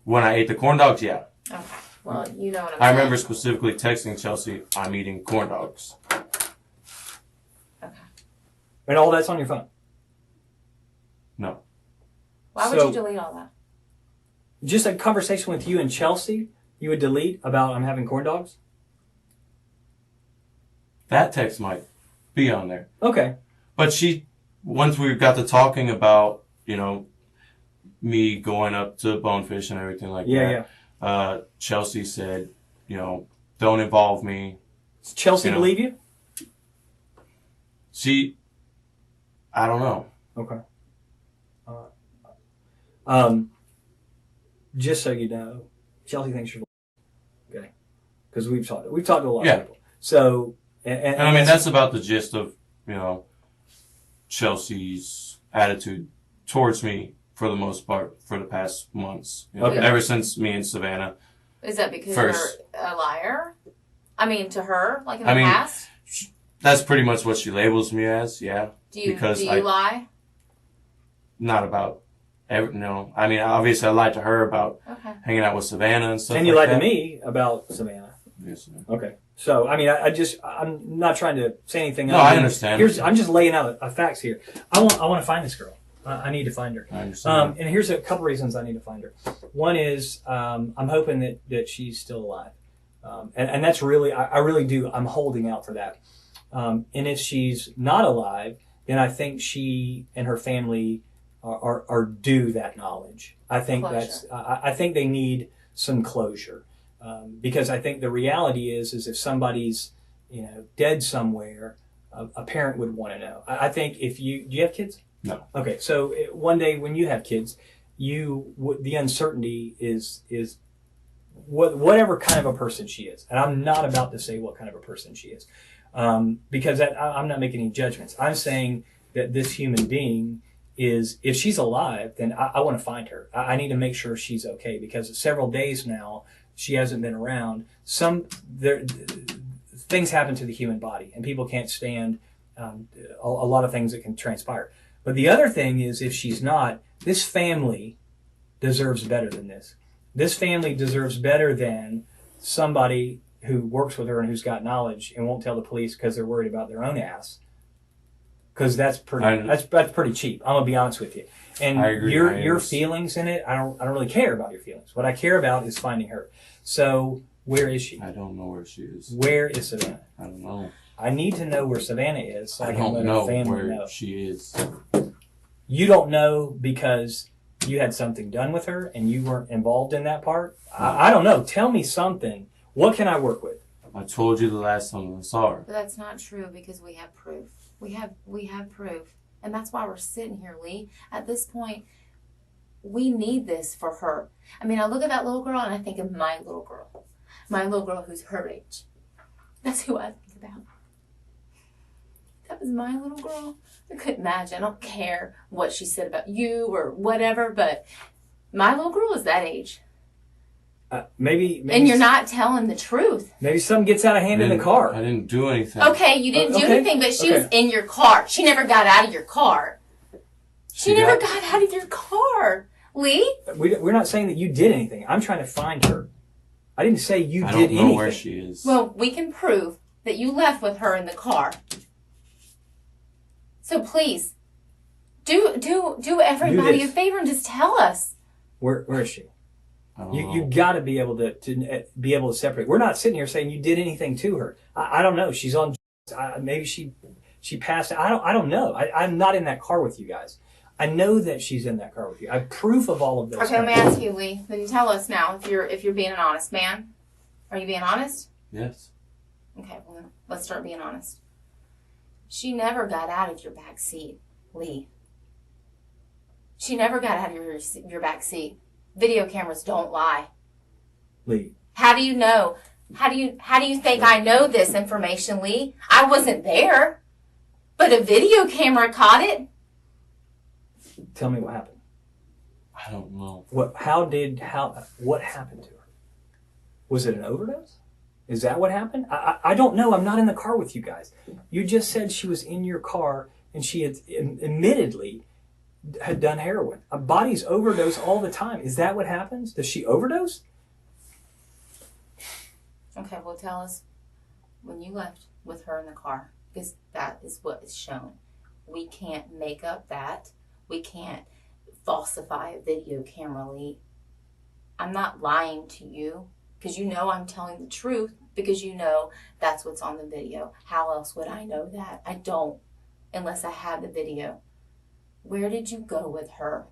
When I ate the corn dogs, yeah. Okay. Well, you know what I'm saying. I remember specifically texting Chelsea, I'm eating corn dogs. Okay. And all that's on your phone? No. Why would you delete all that? Just a conversation with you and Chelsea, you would delete about I'm having corn dogs? That text might be on there. Okay. But once we got to talking about, me going up to Bonefish and everything like that, Chelsea said, don't involve me. Does Chelsea believe you? I don't know. Okay. Just so you know, Chelsea thinks you're okay, because we've talked to a lot of people. So, and I mean that's about the gist of Chelsea's attitude towards me for the most part for the past months. Ever since me and Savannah. Is that because you're a liar? I mean, to her, like in the past. That's pretty much what she labels me as. Yeah. Do you lie? Not about. No, I mean, obviously I lied to her about hanging out with Savannah and stuff. And you lied to me about Savannah. Yes, sir. Okay. So, I mean, I'm not trying to say anything. No, I understand. I'm just laying out facts here. I want to find this girl. I need to find her. I understand. And here's a couple reasons I need to find her. One is I'm hoping that she's still alive. And that's really, I really do. I'm holding out for that. And if she's not alive, then I think she and her family are due that knowledge. I think I think they need some closure. Because I think the reality is if somebody's, dead somewhere, a parent would want to know. I think do you have kids? No. Okay. So one day when you have kids, the uncertainty is whatever kind of a person she is. And I'm not about to say what kind of a person she is. Because I'm not making any judgments. I'm saying that this human being is, if she's alive, then I want to find her. I need to make sure she's okay because several days now, she hasn't been around. Things happen to the human body, and people can't stand a lot of things that can transpire. But the other thing is, if she's not, this family deserves better than this. This family deserves better than somebody who works with her and who's got knowledge and won't tell the police because they're worried about their own ass. Because that's pretty cheap. I'm gonna be honest with you. And I agree. Your feelings in it, I don't really care about your feelings. What I care about is finding her. So where is she? I don't know where she is. Where is Savannah? I don't know. I need to know where Savannah is so I can let know her family where know. She is. You don't know because you had something done with her and you weren't involved in that part? No. I don't know. Tell me something. What can I work with? I told you the last time I saw her. But that's not true because we have proof. We have proof. And that's why we're sitting here, Lee. At this point, we need this for her. I mean, I look at that little girl and I think of my little girl. My little girl who's her age. That's who I think about. That was my little girl. I couldn't imagine. I don't care what she said about you or whatever, but my little girl is that age. Maybe and you're not telling the truth. Maybe something gets out of hand in the car. I didn't do anything. Okay, you didn't do anything, but she was in your car. She never got out of your car. She never got out of your car, Lee. We're not saying that you did anything. I'm trying to find her. I didn't say you did I don't know anything. where she is. Well, we can prove that you left with her in the car. So please, do everybody a favor and just tell us. Where is she? I don't You know. got to be able to be able to separate. We're not sitting here saying you did anything to her. I don't know. She's on. Maybe she passed. I don't know. I'm not in that car with you guys. I know that she's in that car with you. I have proof of all of this. Okay, let me ask you, Lee. Then you tell us now if you're being an honest man. Are you being honest? Yes. Okay, well then, let's start being honest. She never got out of your back seat, Lee. She never got out of your back seat. Video cameras don't lie. Lee. How do you know? How do you think I know this information, Lee? I wasn't there, but a video camera caught it. Tell me what happened. I don't know. What happened to her? Was it an overdose? Is that what happened? I don't know. I'm not in the car with you guys. You just said she was in your car and she had admittedly had done heroin. Bodies overdose all the time. Is that what happens? Does she overdose? Okay, well tell us when you left with her in the car, because that is what is shown. We can't make up that. We can't falsify a video camera, Lee. I'm not lying to you because you know I'm telling the truth because you know that's what's on the video. How else would I know that? I don't unless I have the video. Where did you go with her?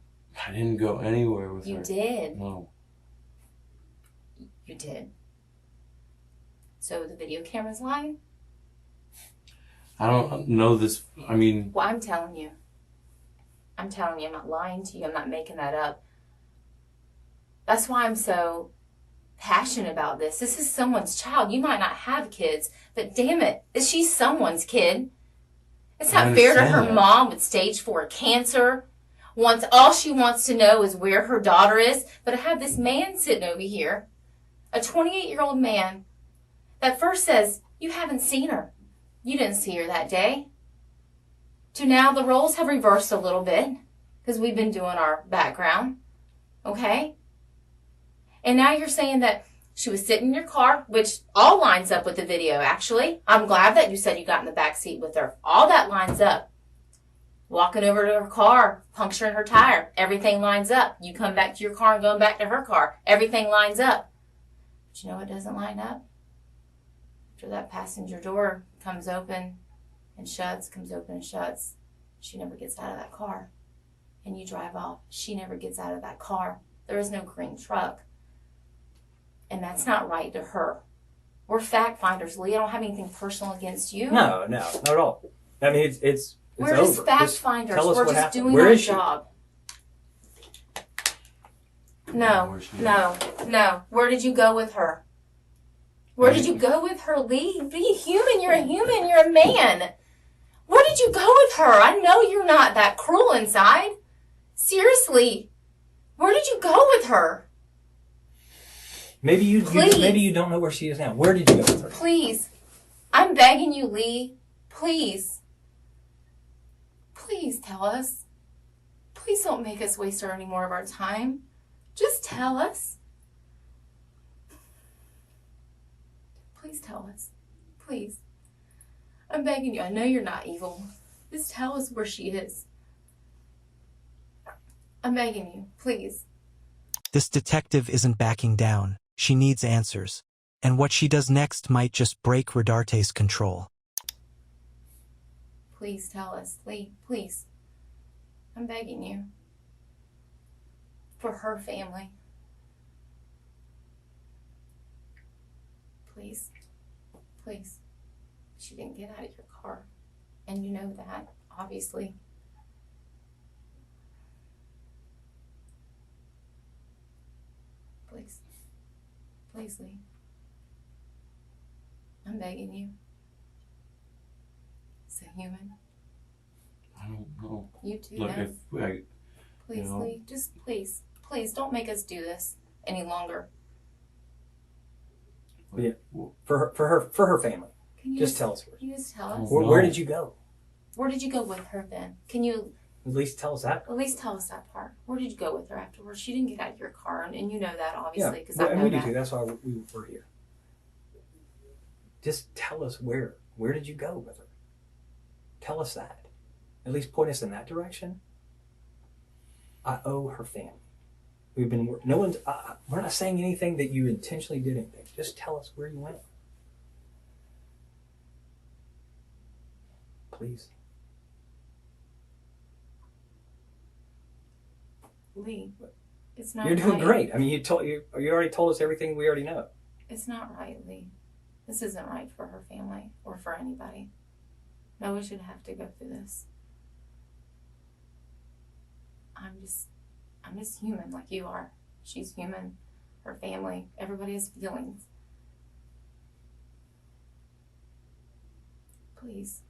I didn't go anywhere with her. You did. No. You did. So the video camera's lying? I don't know this. I mean. Well, I'm telling you. I'm not lying to you. I'm not making that up. That's why I'm so passionate about this. This is someone's child. You might not have kids, but damn it, she's someone's kid. It's not fair to her mom with stage 4 cancer. All she wants to know is where her daughter is. But I have this man sitting over here, a 28-year-old man, that first says, you haven't seen her. You didn't see her that day. To now the roles have reversed a little bit because we've been doing our background. Okay? And now you're saying that she was sitting in your car, which all lines up with the video, actually. I'm glad that you said you got in the back seat with her. All that lines up. Walking over to her car, puncturing her tire. Everything lines up. You come back to your car and going back to her car. Everything lines up. But you know what doesn't line up? After that passenger door comes open and shuts, comes open and shuts, she never gets out of that car. And you drive off. She never gets out of that car. There is no green truck. And that's not right to her. We're fact finders, Lee. I don't have anything personal against you. No, not at all. I mean, it's we're over. just fact finders. Tell us We're what just happened. doing Where our is she? job. No. Where did you go with her? Where did you go with her, Lee? Be human. You're a human. You're a man. Where did you go with her? I know you're not that cruel inside. Seriously. Where did you go with her? Maybe you don't know where she is now. Where did you go with her? Please. I'm begging you, Lee. Please. Please tell us. Please don't make us waste any more of our time. Just tell us. Please tell us. Please. I'm begging you. I know you're not evil. Just tell us where she is. I'm begging you. Please. This detective isn't backing down. She needs answers. And what she does next might just break Rodarte's control. Please tell us, Lee. Please. I'm begging you. For her family. Please. Please. She didn't get out of your car. And you know that, obviously. Please. Please, Lee. I'm begging you. As a human. I don't know. You too, Look, then. Please, you know. Lee. Just please. Please don't make us do this any longer. Yeah. For her family. Can you Just tell us where. Can you just tell us? No. Where did you go? Where did you go with her then? Can you At least tell us that. At least tell us that part. Where did you go with her afterwards? She didn't get out of your car, and you know that, obviously, because I know and we that. do too. That's why we're here. Just tell us where. Where did you go with her? Tell us that. At least point us in that direction. I owe her family. We've been, no one's, we're not saying anything that you intentionally did anything. Just tell us where you went. Please. Lee, it's not You're doing right. great. I mean, you already told us everything we already know. It's not right, Lee. This isn't right for her family or for anybody. No one should have to go through this. I'm just human like you are. She's human. Her family. Everybody has feelings. Please.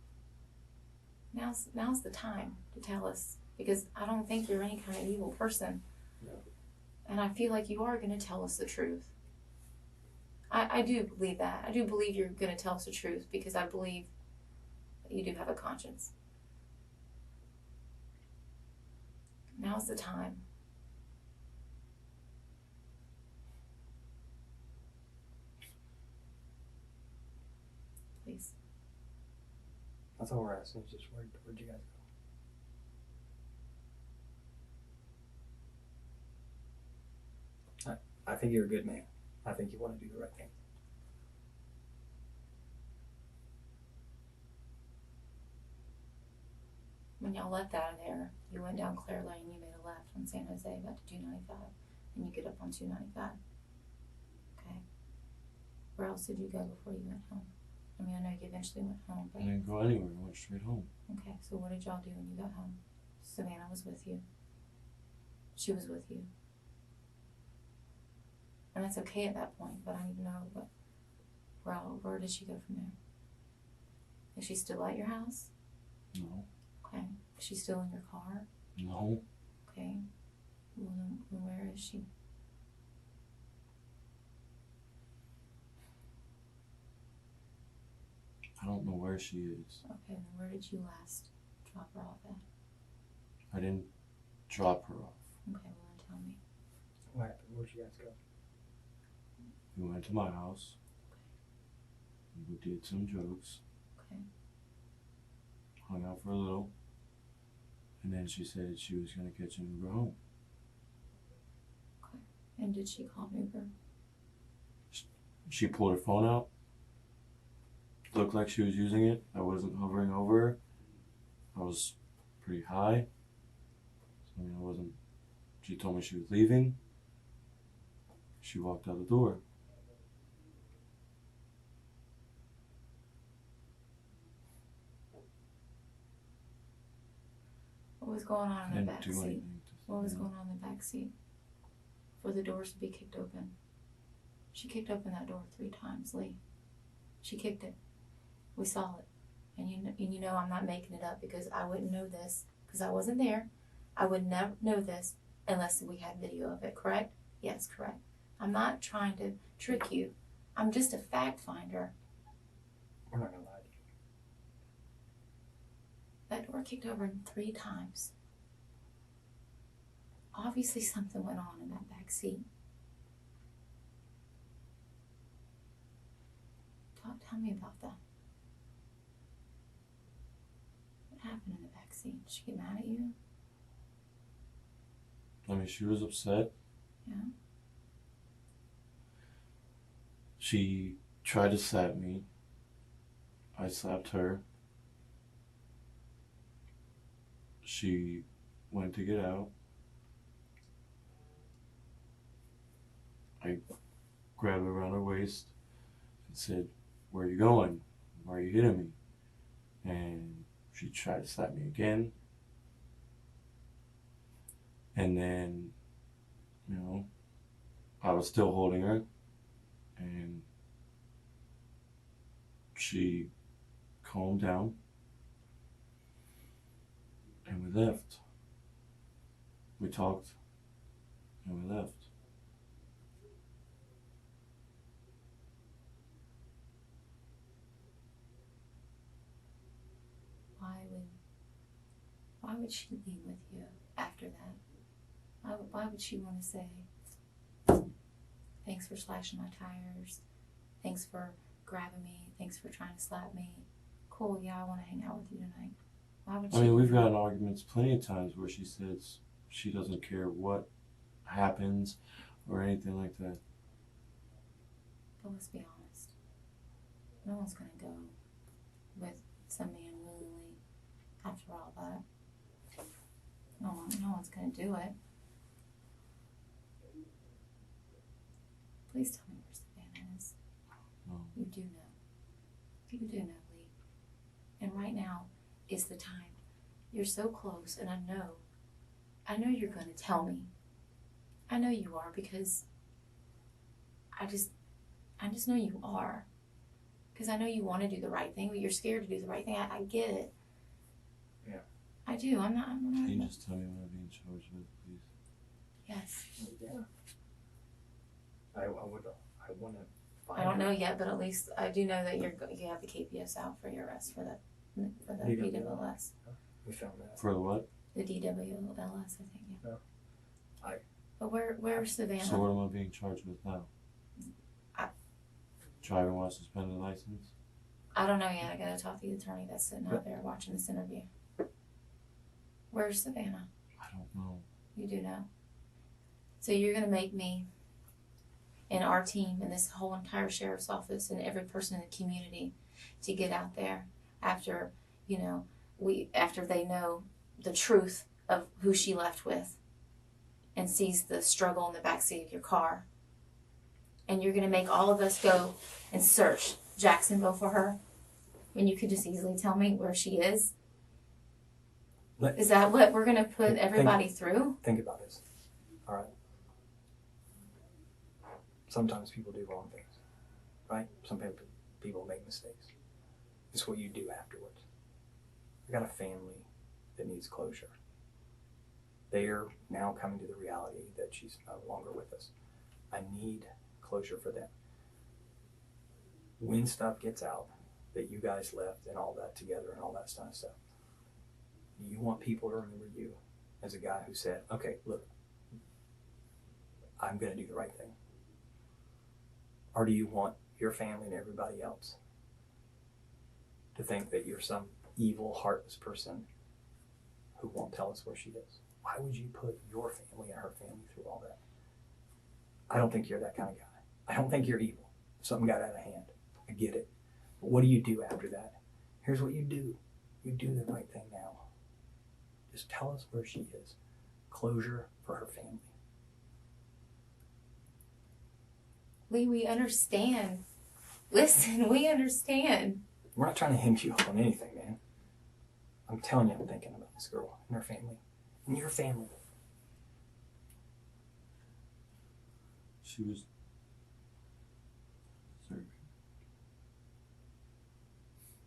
Now's the time to tell us, because I don't think you're any kind of evil person. No. And I feel like you are going to tell us the truth. I do believe that. I do believe you're going to tell us the truth, because I believe that you do have a conscience. Now's the time. Please. That's all we're asking. It's just where'd you guys go? I think you're a good man. I think you want to do the right thing. When y'all left out of there, you went down Clare Lane, you made a left on San Jose, got to 295, and you get up on 295. Okay. Where else did you go before you went home? I mean, I know you eventually went home, but... I didn't go anywhere. I went straight home. Okay, so what did y'all do when you got home? Savannah was with you. She was with you. And that's okay at that point, but I need to know where did she go from there? Is she still at your house? No. Okay. Is she still in your car? No. Okay. Well, then where is she? I don't know where she is. Okay, then where did you last drop her off at? I didn't drop her off. Okay, well then tell me. What happened? Where'd you guys go? We went to my house. We did some jokes. Okay. Hung out for a little. And then she said she was going to catch an Uber home. Okay. And did she call an Uber? She pulled her phone out. Looked like she was using it. I wasn't hovering over her. I was pretty high. So, I mean, I wasn't. She told me she was leaving. She walked out the door. What was going on in the Didn't back do seat? anything. What was going on in the back seat? For the doors to be kicked open. She kicked open that door 3 times, Lee. She kicked it. We saw it. And you know I'm not making it up, because I wouldn't know this, because I wasn't there. I would never know this unless we had video of it, correct? Yes, correct. I'm not trying to trick you. I'm just a fact finder. We're not going to lie to you. That door kicked over 3 times. Obviously something went on in that back seat. Tell me about that. What happened in the back seat? Did she get mad at you? I mean, she was upset. Yeah. She tried to slap me. I slapped her. She went to get out. I grabbed her around her waist and said, "Where are you going? Why are you hitting me?" And she tried to slap me again. And then, you know, I was still holding her, and she calmed down, and we left. We talked, and we left. Why Why would she leave with you after that? Why would she want to say, thanks for slashing my tires, thanks for grabbing me, thanks for trying to slap me. Cool, yeah, I want to hang out with you tonight. Why would she? I mean, we've gotten arguments plenty of times where she says she doesn't care what happens or anything like that. But let's be honest. No one's going to go with some man willingly after all that. No one's going to do it. Please tell me where Savannah is. No. You do know. You do know, Lee. And right now is the time. You're so close, and I know you're going to tell me. I know you are, because I just know you are. Because I know you want to do the right thing, but you're scared to do the right thing. I get it. Yeah. I do. I'm not. Can you just tell me what I'm being charged with, please? Yes. Yeah. I want to find I don't know out. yet, but at least I do know that you have the KPS out for your arrest for the DWLS. We found that. For the what? The DWLS, I think. Yeah. No. But where's Savannah? So what am I being charged with now? Driving while suspended license? I don't know yet. I gotta talk to the attorney that's sitting out there watching this interview. Where's Savannah? I don't know. You do know. So you're gonna make me and our team and this whole entire sheriff's office and every person in the community to get out there after, after they know the truth of who she left with and sees the struggle in the backseat of your car. And you're going to make all of us go and search Jacksonville for her when you could just easily tell me where she is? Is that what we're going to put everybody through? Think about this. All right. Sometimes people do wrong things, right? Some people make mistakes. It's what you do afterwards. I got a family that needs closure. They are now coming to the reality that she's no longer with us. I need closure for them. When stuff gets out that you guys left and all that together and all that kind of stuff, you want people to remember you as a guy who said, okay, look, I'm going to do the right thing. Or do you want your family and everybody else to think that you're some evil, heartless person who won't tell us where she is? Why would you put your family and her family through all that? I don't think you're that kind of guy. I don't think you're evil. Something got out of hand. I get it. But what do you do after that? Here's what you do. You do the right thing now. Just tell us where she is. Closure for her family. Lee, we understand. Listen, we understand. We're not trying to hem you up on anything, man. I'm telling you, I'm thinking about this girl and her family. And your family. She was serving.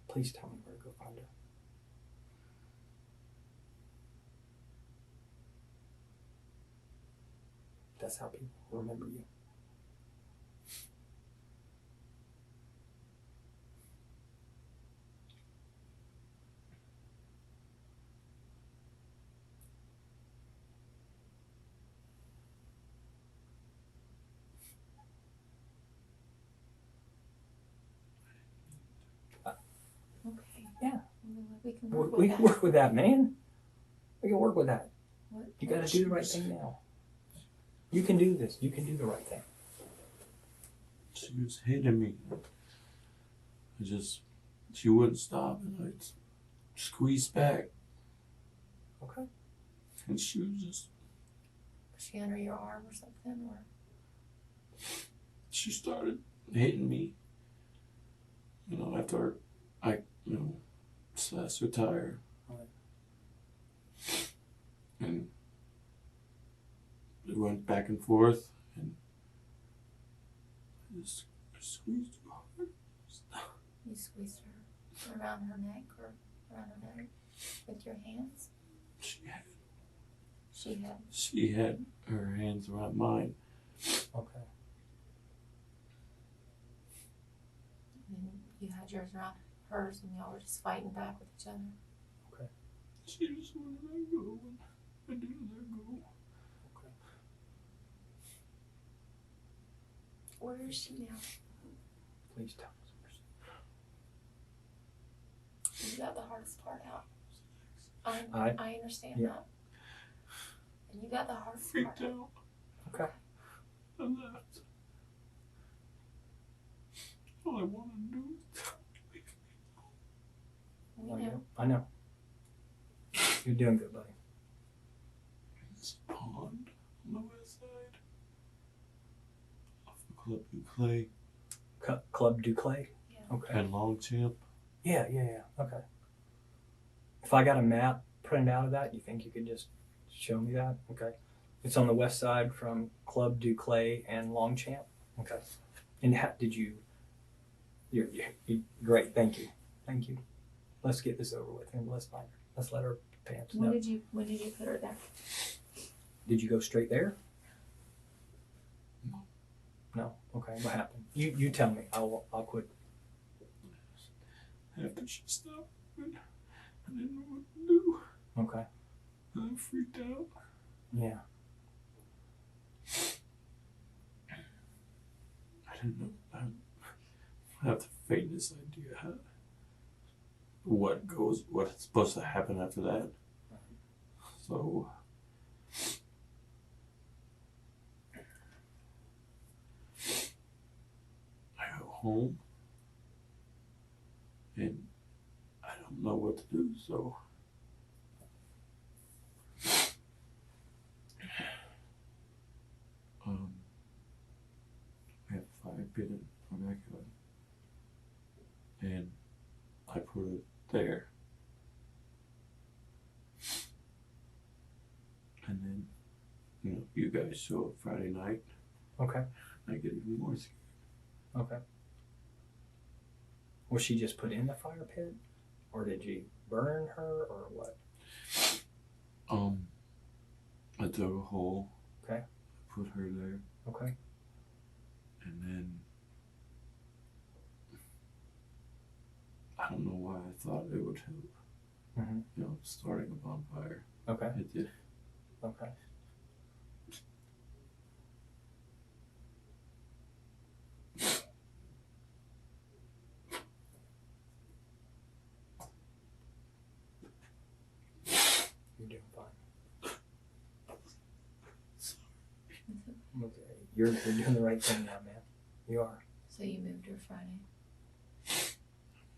Please tell me where to go find her. That's how people remember you. Okay. Yeah. We can work with We that. can work with that, man. We can work with that. What? You got to do the right thing now. You can do this. You can do the right thing. She was hitting me. She wouldn't stop, and I'd squeeze back, Okay. and she was just, Was she under your arm or something? Or she started hitting me, after I, slashed her tire. Right. And we went back and forth, and I just squeezed her hard. you squeezed her around her neck or around her neck with your hands? She had her hands around mine. Okay. And then you had yours around hers and y'all were just fighting back with each other. Okay. She just wanted to let go, and I didn't let go. Okay. Where is she now? Please tell us. You got the hardest part out. I I understand yeah. that. And you got the hardest Freaked part out. out. Okay. I left. All I want to do is leave me alone. We know. I know. You're doing good, buddy. It's a pond on the west side. Off the Club Du Clay Club Du Clay? Yeah. Okay. and Longchamp. Yeah. Okay. If I got a map printed out of that, you think you could just show me that? Okay. It's on the west side from Club Du Clay and Longchamp. Okay. And did you? You're great. Thank you. Let's get this over with and let's find her. Let's let her pants. When did you put her there? Did you go straight there? No. Okay. What happened? You tell me. I'll quit. After she stopped, I didn't know what to do. Okay. I freaked out. Yeah. I didn't know. I have the faintest idea what's supposed to happen after that. So I go home and I don't know what to do, so I have a fire pit in our backyard and I put it there. And then, you guys show up Friday night. Okay. I get even more scared. Okay. Was she just put in the fire pit, or did you burn her, or what? I dug a hole. Okay. Put her there, Okay. and then I don't know why I thought it would help. Mm-hmm. Starting a bonfire. Okay. It did. Okay. You're doing fine. Okay. You're doing the right thing now, man. You are. So you moved her Friday.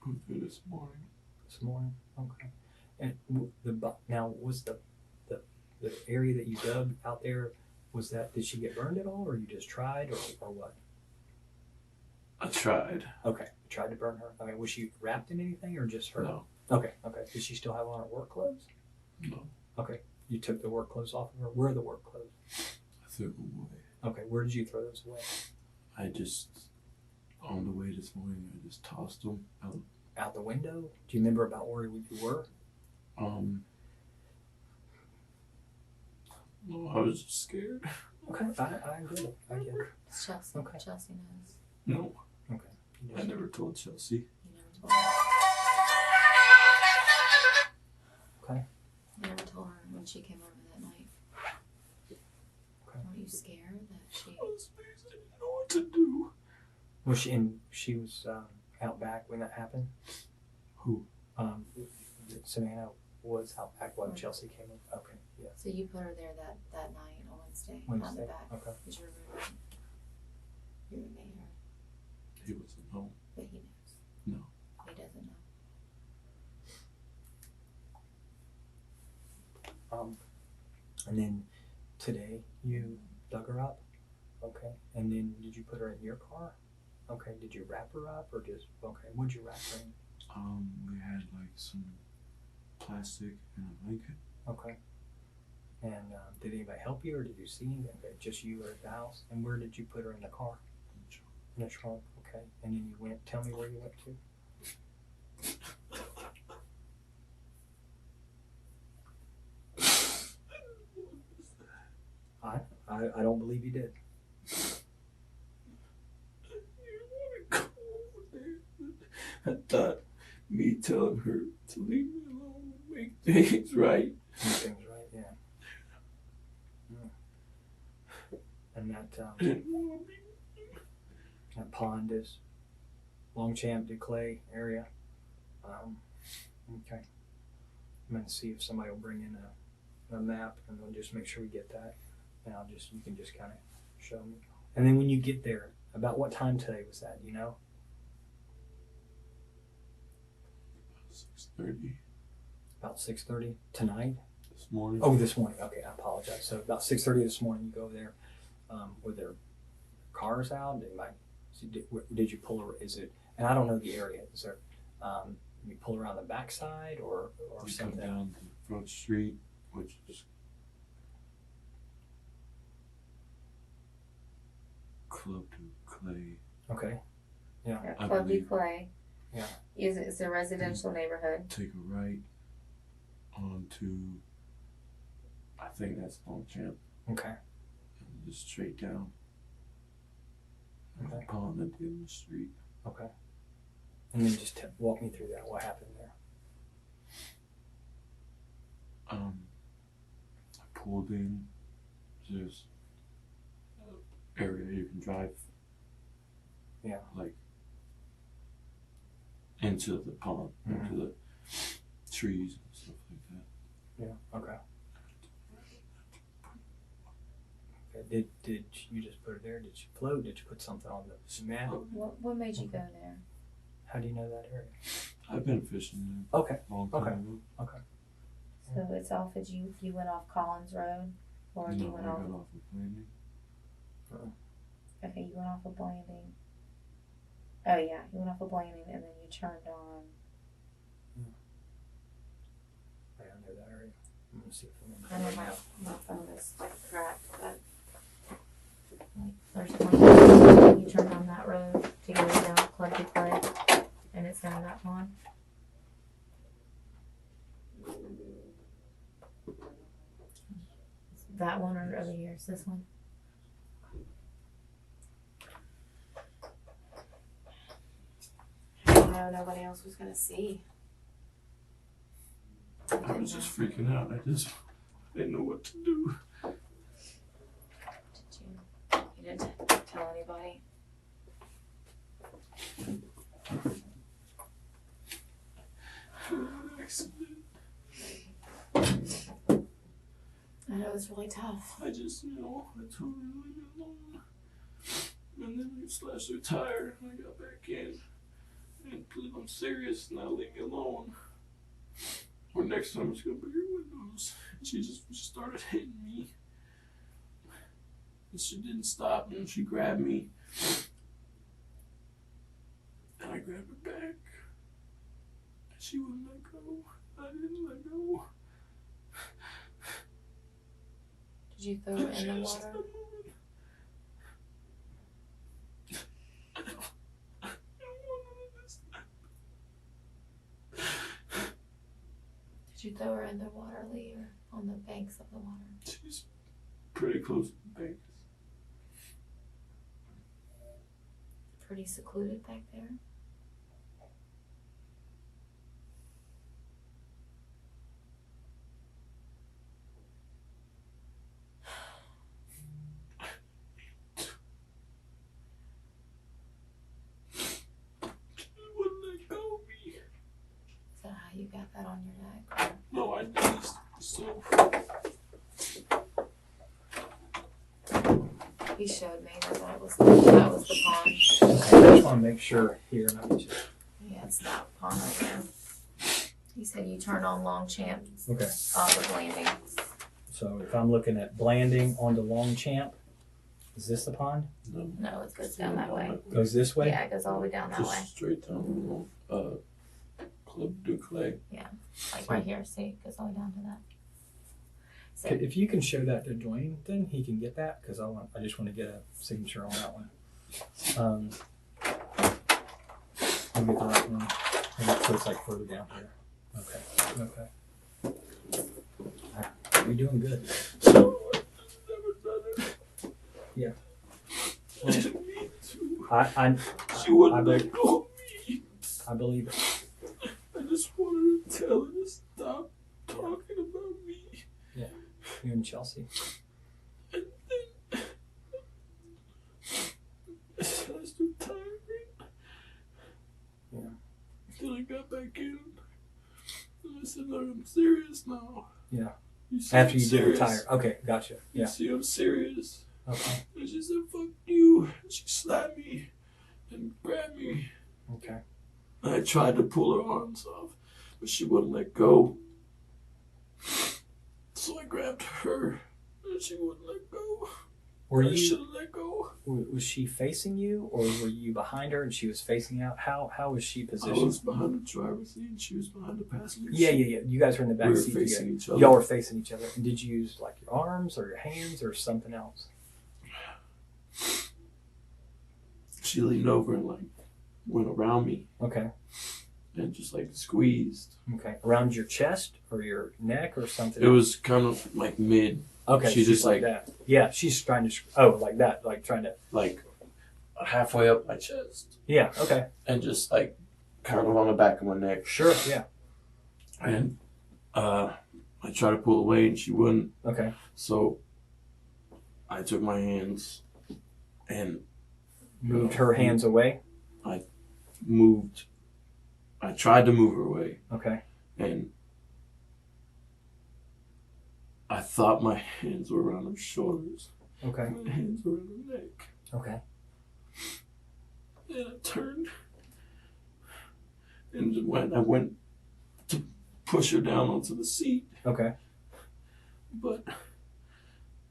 Moved her this morning. This morning. Okay. And now was the area that you dug out there, did she get burned at all, or you just tried, or what? I tried. Okay. You tried to burn her. Okay. Was she wrapped in anything, or just her? No. Okay. Did she still have on her work clothes? No. Okay. You took the work clothes off of her. Where are the work clothes? I threw them away. Okay. Where did you throw those away? On the way this morning, I just tossed them out. Out the window? Do you remember about where you were? No, I was just scared. Okay. I get it. I get it. Chelsea. Okay. Chelsea knows. No, Okay. I never told Chelsea. You never told her. Okay. You never told her when she came over that night. Okay. Weren't you scared that she? I was scared. I didn't know what to do. Was she was out back when that happened? Who? Savannah was out back when Chelsea came in. Okay. Yeah. So you put her there that night on Wednesday. Out Wednesday. the back. Okay. Was your roommate? Your roommate here, He wasn't home. but he knows. No. He doesn't know. And then today you dug her up. Okay. And then did you put her in your car? Okay. Did you wrap her up or just okay? What'd you wrap her in? We had like some plastic and a blanket. Okay. And did anybody help you, or did you see anything? Okay, just you were at the house. And where did you put her in the car? In the trunk. Okay. And then you went. Tell me where you went to. I don't believe you did. I thought me telling her to leave me alone would make things right. Do things right, yeah. And that pond is Longchamp, Clay area. Okay. I'm going to see if somebody will bring in a map, and we'll just make sure we get that. And you can just kind of show me. And then when you get there, about what time today was that? You know? 6:30. About 6:30 tonight. This morning. Oh, this morning. Okay, I apologize. So about 6:30 this morning, you go there. Were there cars out? Did you pull? Is it? And I don't know the area. Is there? You pull around the backside or you something? come down the front street, which is Club to Clay. Okay. Yeah. Yeah, I Club Du believe- Clay. Yeah. It's a residential neighborhood. Take a right onto, I think that's Longchamp, Okay. and just straight down. There's Okay. a pond at the end of the street. Okay. And then just walk me through that. What happened there? I pulled in. There's an area you can drive. Yeah. Like into the pond, into the trees and stuff like that. Yeah. Okay. Okay. Did you just put it there? Did you float? Did you put something on the mat? What made you go there? How do you know that area? I've been fishing there Okay. a long time Okay. ago. Okay. So it's off of you went off Collins Road, or you No, went I off? got off of Landing. Okay, you went off of Blanding. Oh yeah, you went off of Blanding, and then you turned on. I know that area. I'm gonna see if I I remember. know my phone is cracked, but there's one. You turned on that road to go down Club Du Clay, and it's down that pond. That one or over here? Is this one? No, nobody else was gonna see. I was just freaking out. I didn't know what to do. You didn't tell anybody? Accident. I know it's really tough. I just, I told her to leave me alone. And then we slashed her tire and I got back in. And please, I'm serious, now leave me alone. Or next time it's gonna be your windows. And she just started hitting me. And she didn't stop and she grabbed me. And I grabbed her back. And she wouldn't let go. I didn't let go. Did you throw it in the water? Did you throw her in the water, Lee, or on the banks of the water? She's pretty close to the bank. Pretty secluded back there. Is that how you got that on your neck? No, I didn't. So He showed me that was the pond. I just want to make sure here. Let me just. Yeah, it's that pond right there. He said you turned on Longchamp Okay. off of Landing. So if I'm looking at Blanding onto Longchamp, is this the pond? No, it goes down that way. Goes this way? Yeah, it goes all the way down that just way. straight down. Club Du Clay. Like right here, see, it goes all the way down to that. So, If you can show that to Dwayne, then he can get that because I just want to get a signature on that one. I'll get the right one. So it's like further down here. Okay. You're doing good. So I never done it. Yeah. I didn't mean to. I She wouldn't I let go of me. believe it. I just wanted to tell her to stop talking You and Chelsea. I was too tired. Yeah. Then I got back in. And I said, look, I'm serious now. Yeah. After you did retire. Okay, gotcha. You Yeah. see, I'm serious. Okay. And she said, fuck you. She slapped me and grabbed me. Okay. And I tried to pull her arms off, but she wouldn't let go. So I grabbed her, and she wouldn't let go. I should have let go. Was she facing you, or were you behind her and she was facing out? How was she positioned? I was behind the driver's seat, and she was behind the passenger seat. Yeah. You guys were in the back We were seat facing together. each other. Y'all were facing each other. And did you use like your arms or your hands or something else? She leaned over and like went around me Okay. and just like squeezed. Okay. Around your chest or your neck or something? It was kind of like mid. Okay. She just like that. Yeah. She's trying to. Like that. Like trying to. like halfway up my chest Yeah. Okay. and just like kind of on the back of my neck. Sure. Yeah. And I tried to pull away and she wouldn't. Okay. So I took my hands and Moved her hands away. moved. I tried to move her away, Okay. and I thought my hands were around her shoulders. Okay. My hands were around her neck. Okay. And I turned, and when I went to push her down onto the seat, Okay. but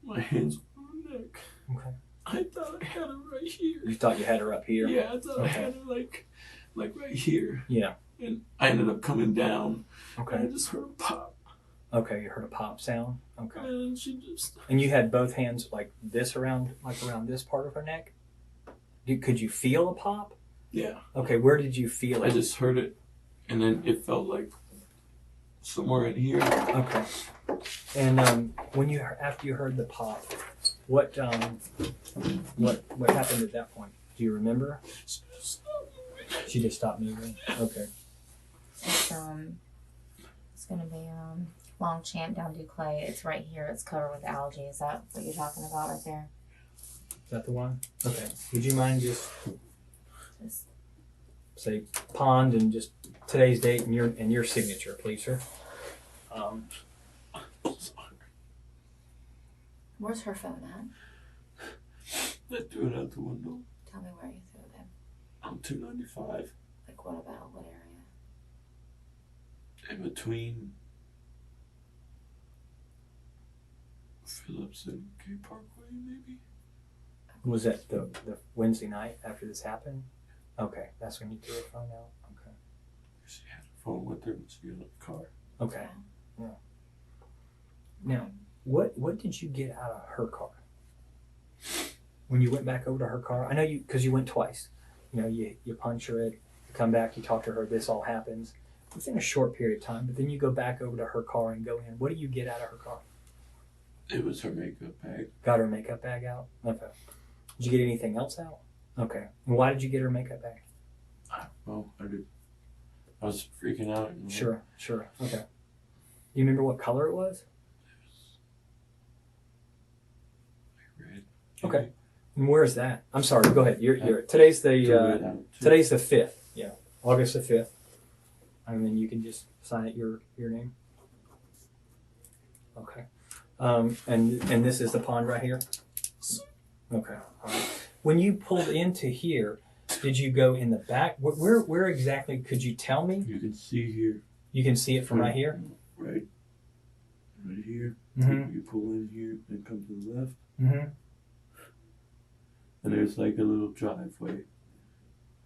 my hands were on her neck. Okay. I thought I had her right here. You thought you had her up here? Yeah, I thought I had her like right here. Yeah. And I ended up coming down. Okay. And I just heard a pop. Okay. You heard a pop sound. Okay. And she just. And you had both hands like this around this part of her neck? Could you feel a pop? Yeah. Okay. Where did you feel I it? just heard it, and then it felt like somewhere in here. Okay. And after you heard the pop, what happened at that point? Do you remember? She just stopped moving. Okay. It's gonna be Longchamp down Duclay. It's right here. It's covered with algae. Is that what you're talking about right there? Is that the one? Okay. Would you mind just Just say pond and just today's date and your signature, please, sir? where's her phone at? I threw it out the window. Tell me where you threw it. I'm 295. Like what about what area? In between Phillips and K Parkway, maybe. Was that the Wednesday night after this happened? Okay, that's when you threw her phone out. Okay. She had her phone with her when she got in the car. Okay. Yeah. Now, what did you get out of her car? When you went back over to her car, I know because you went twice. You know, you punch her, you come back, you talk to her, this all happens within a short period of time, but then you go back over to her car and go in. What do you get out of her car? It was her makeup bag. Got her makeup bag out? Okay. Did you get anything else out? Okay. And why did you get her makeup bag? Well, I was freaking out. You know? Sure. Okay. Do you remember what color it was? It was red. Okay. And where is that? I'm sorry. Go ahead. You're today's the 5th. Yeah, August the 5th. And then you can just sign it your name. Okay. And this is the pond right here. Okay. All right. When you pulled into here, did you go in the back? Where exactly? Could you tell me? You can see here. You can see it from right here. Right here. Mm-hmm. You pull in here and come to the left. Mm-hmm. And there's like a little driveway,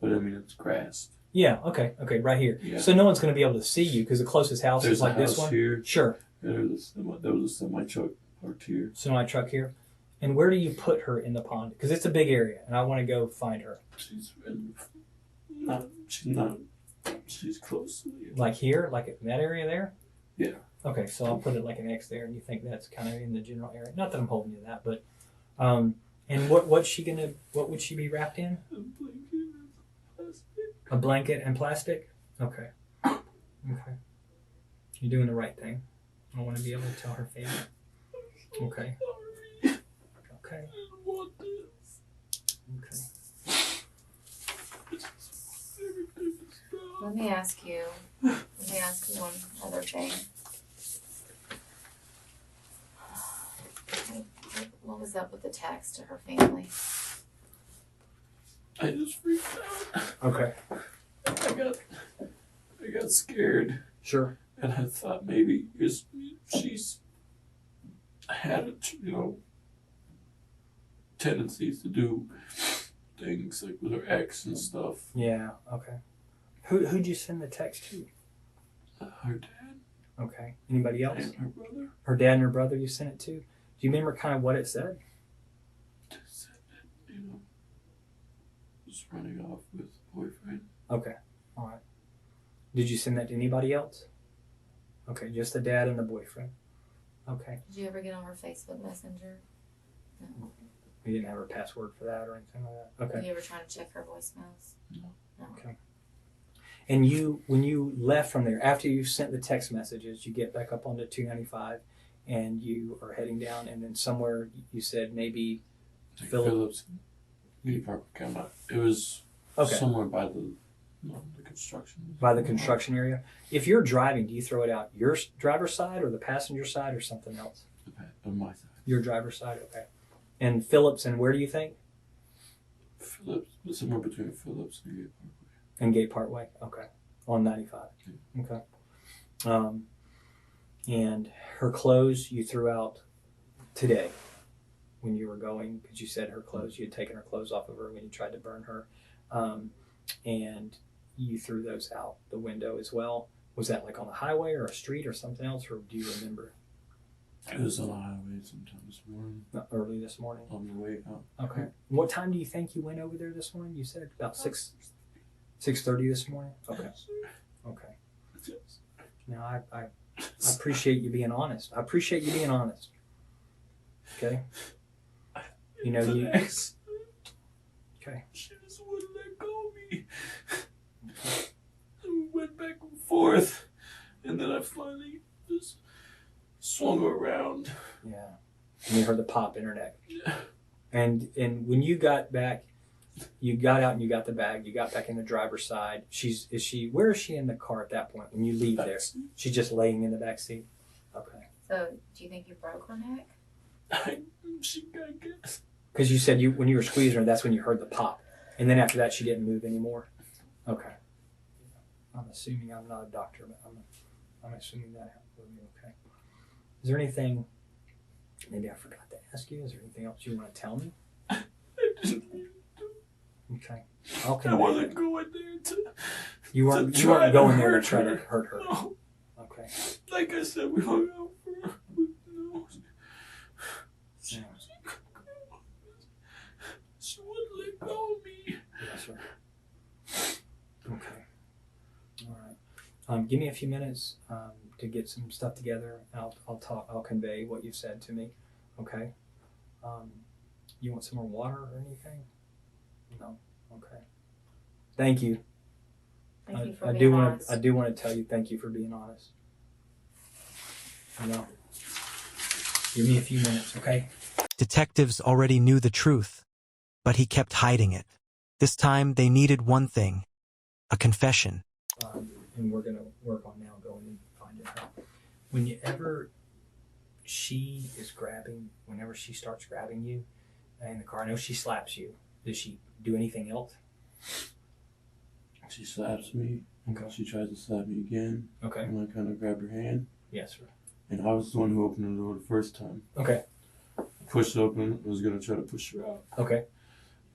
but I mean it's grassed. Yeah. Okay. Right here. Yeah. So no one's going to be able to see you because the closest house There's is like a house this one. here. Sure. And there was a semi truck parked here. Semi truck here. And where do you put her in the pond? Because it's a big area, and I want to go find her. She's close to me. Like here, like in that area there. Yeah. Okay, so I'll put it like an X there, and you think that's kind of in the general area. Not that I'm holding you to that, but and what would she be wrapped in? A blanket and plastic. Okay. Okay. You're doing the right thing. I want to be able to tell her family. Okay. Sorry. Okay. I didn't want this. Okay. Everything is done. Let me ask you one other thing. What was up with the text to her family? I just freaked out. Okay. I got scared. Sure. And I thought maybe she's had, tendencies to do things like with her ex and stuff. Yeah. Okay. Who'd you send the text to? Her dad. Okay. Anybody else? And her brother. Her dad and her brother you sent it to? Do you remember kind of what it said? It said that, was running off with a boyfriend. Okay. All right. Did you send that to anybody else? Okay, just the dad and the boyfriend. Okay. Did you ever get on her Facebook Messenger? No. You didn't have her password for that or anything like that? Okay. Did you ever try to check her voicemails? No. Okay. And when you left from there, after you sent the text messages, you get back up onto 295 and you are heading down, and then somewhere you said maybe Phillips. It was somewhere by the construction. By the construction area. If you're driving, do you throw it out your driver's side or the passenger side or something else? On my side. Your driver's side, okay. And Phillips, and where do you think? Phillips, somewhere between Phillips and Gate Parkway. And Gate Parkway, okay. On 95. Yeah. Okay. And her clothes you threw out today when you were going, because you said her clothes, you had taken her clothes off of her when you tried to burn her. And you threw those out the window as well. Was that like on the highway or a street or something else, or do you remember? It was on the highway sometime this morning. Early this morning? On the way out. Okay. What time do you think you went over there this morning? You said about 6:30 this morning? Okay. Okay. Now, I appreciate you being honest. I appreciate you being honest. Okay? You know, you... Okay. She just wouldn't let go of me. And we went back and forth. And then I finally just swung her around. Yeah. And you heard the pop in her neck. Yeah. And when you got back, you got out and you got the bag. You got back in the driver's side. Where is she in the car at that point when you leave there? She's just laying in the back seat? Okay. So, do you think you broke her neck? I guess. Because you said when you were squeezing her, that's when you heard the pop. And then after that, she didn't move anymore? Okay. I'm assuming, I'm not a doctor, but I'm assuming that will be okay. Is there anything, maybe I forgot to ask you, is there anything else you want to tell me? I didn't mean to. Okay. I wasn't going there to. You weren't going there to try to hurt her. No. Okay. Like I said, we hung out for. No. She wouldn't let go of me. Yes, sir. Okay. All right. Give me a few minutes to get some stuff together. I'll convey what you've said to me. Okay. You want some more water or anything? No. Okay. Thank you. Thank you for being honest. I do want to tell you thank you for being honest. Give me a few minutes, okay? Detectives already knew the truth, but he kept hiding it. This time they needed one thing, a confession. And we're going to work on now going and finding her. Whenever she starts grabbing you in the car, I know she slaps you. Does she do anything else? She slaps me. Okay. She tries to slap me again. Okay. And I kind of grab her hand. Yes, sir. And I was the one who opened the door the first time. Okay. Pushed open. I was going to try to push her out. Okay.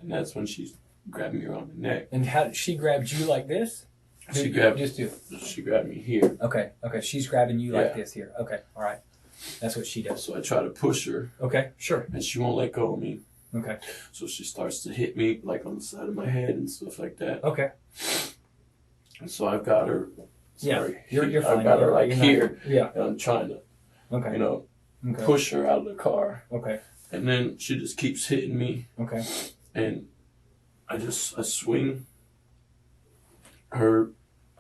And that's when she grabbed me around the neck. And how she grabbed you like this? She grabbed me here. Okay. Okay. She's grabbing you like this here. Okay. All right. That's what she does. So I try to push her. Okay. Sure. And she won't let go of me. Okay. So she starts to hit me like on the side of my head and stuff like that. Okay. And so I've got her. Sorry. Yeah. You're fine. I've got her like here. Yeah. And I'm trying to, okay. push her out of the car. Okay. And then she just keeps hitting me. Okay. And I swing her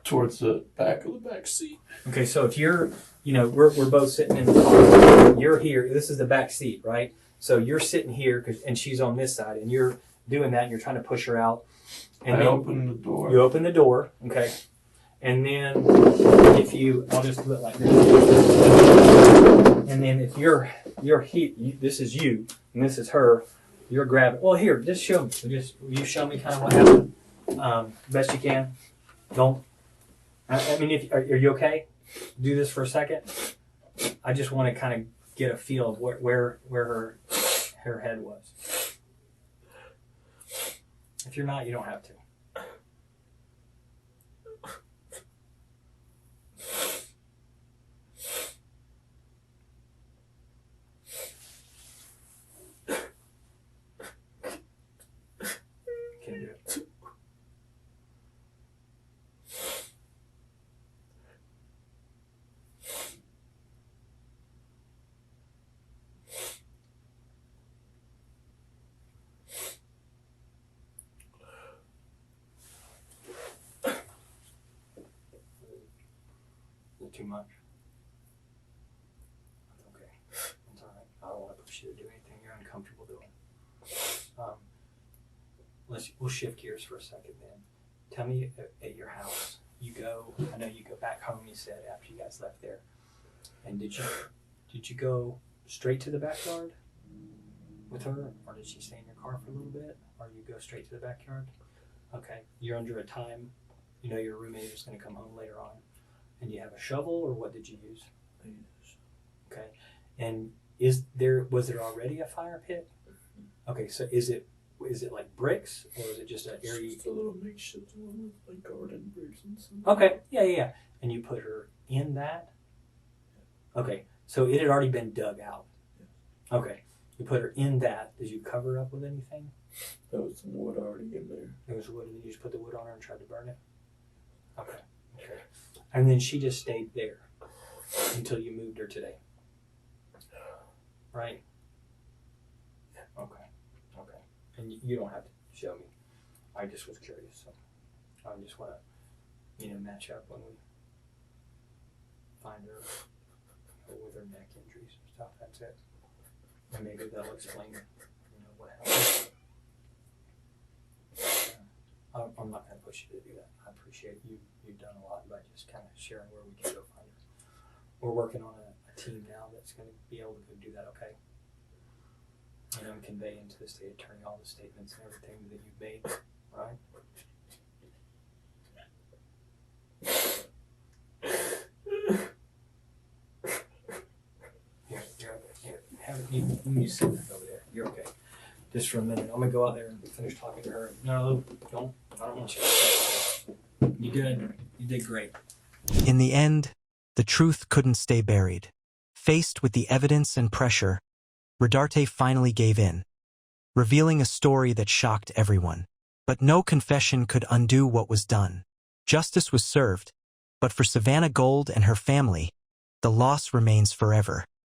towards the back of the back seat. Okay, so if you're, we're both sitting in the car. You're here. This is the back seat, right? So you're sitting here, and she's on this side, and you're doing that, and you're trying to push her out. And I open the door. You open the door, okay? And then I'll just do it like this. And then if you're this is you, and this is her, you're grabbing. Well, here, just show me. You show me kind of what happened, best you can. Don't. I mean, are you okay? Do this for a second. I just want to kind of get a feel of where her head was. If you're not, you don't have to. Can't do it. Too much. That's okay. It's all right. I don't want to push you to do anything you're uncomfortable doing. We'll shift gears for a second then. Tell me at your house, I know you go back home, you said, after you guys left there. And did you go straight to the backyard with her, or did she stay in your car for a little bit, or you go straight to the backyard? Okay. You're under a time, your roommate is going to come home later on. And you have a shovel, or what did you use? I used a shovel. Okay. And was there already a fire pit? Okay, so is it like bricks, or is it just an area? Just a little makeshift one with like garden bricks and stuff. Okay, yeah. And you put her in that? Okay, so it had already been dug out. Yes. Okay, you put her in that. Did you cover her up with anything? There was some wood already in there. There was wood, and then you just put the wood on her and tried to burn it? Okay. And then she just stayed there until you moved her today. Right? Okay. And you don't have to show me. I just was curious. So I just want to, match up when we find her with her neck injuries and stuff. That's it. And maybe they'll explain, what happened. I'm not going to push you to do that. I appreciate you've done a lot by just kind of sharing where we can go find her. We're working on a team now that's going to be able to go do that, okay? And convey into the state attorney all the statements and everything that you've made, right? Here. You sit back over there. You're okay. Just for a minute. I'm going to go out there and finish talking to her. No, don't. I don't want you to. You good. You did great. In the end, the truth couldn't stay buried. Faced with the evidence and pressure, Rodarte finally gave in, revealing a story that shocked everyone. But no confession could undo what was done. Justice was served, but for Savannah Gold and her family, the loss remains forever.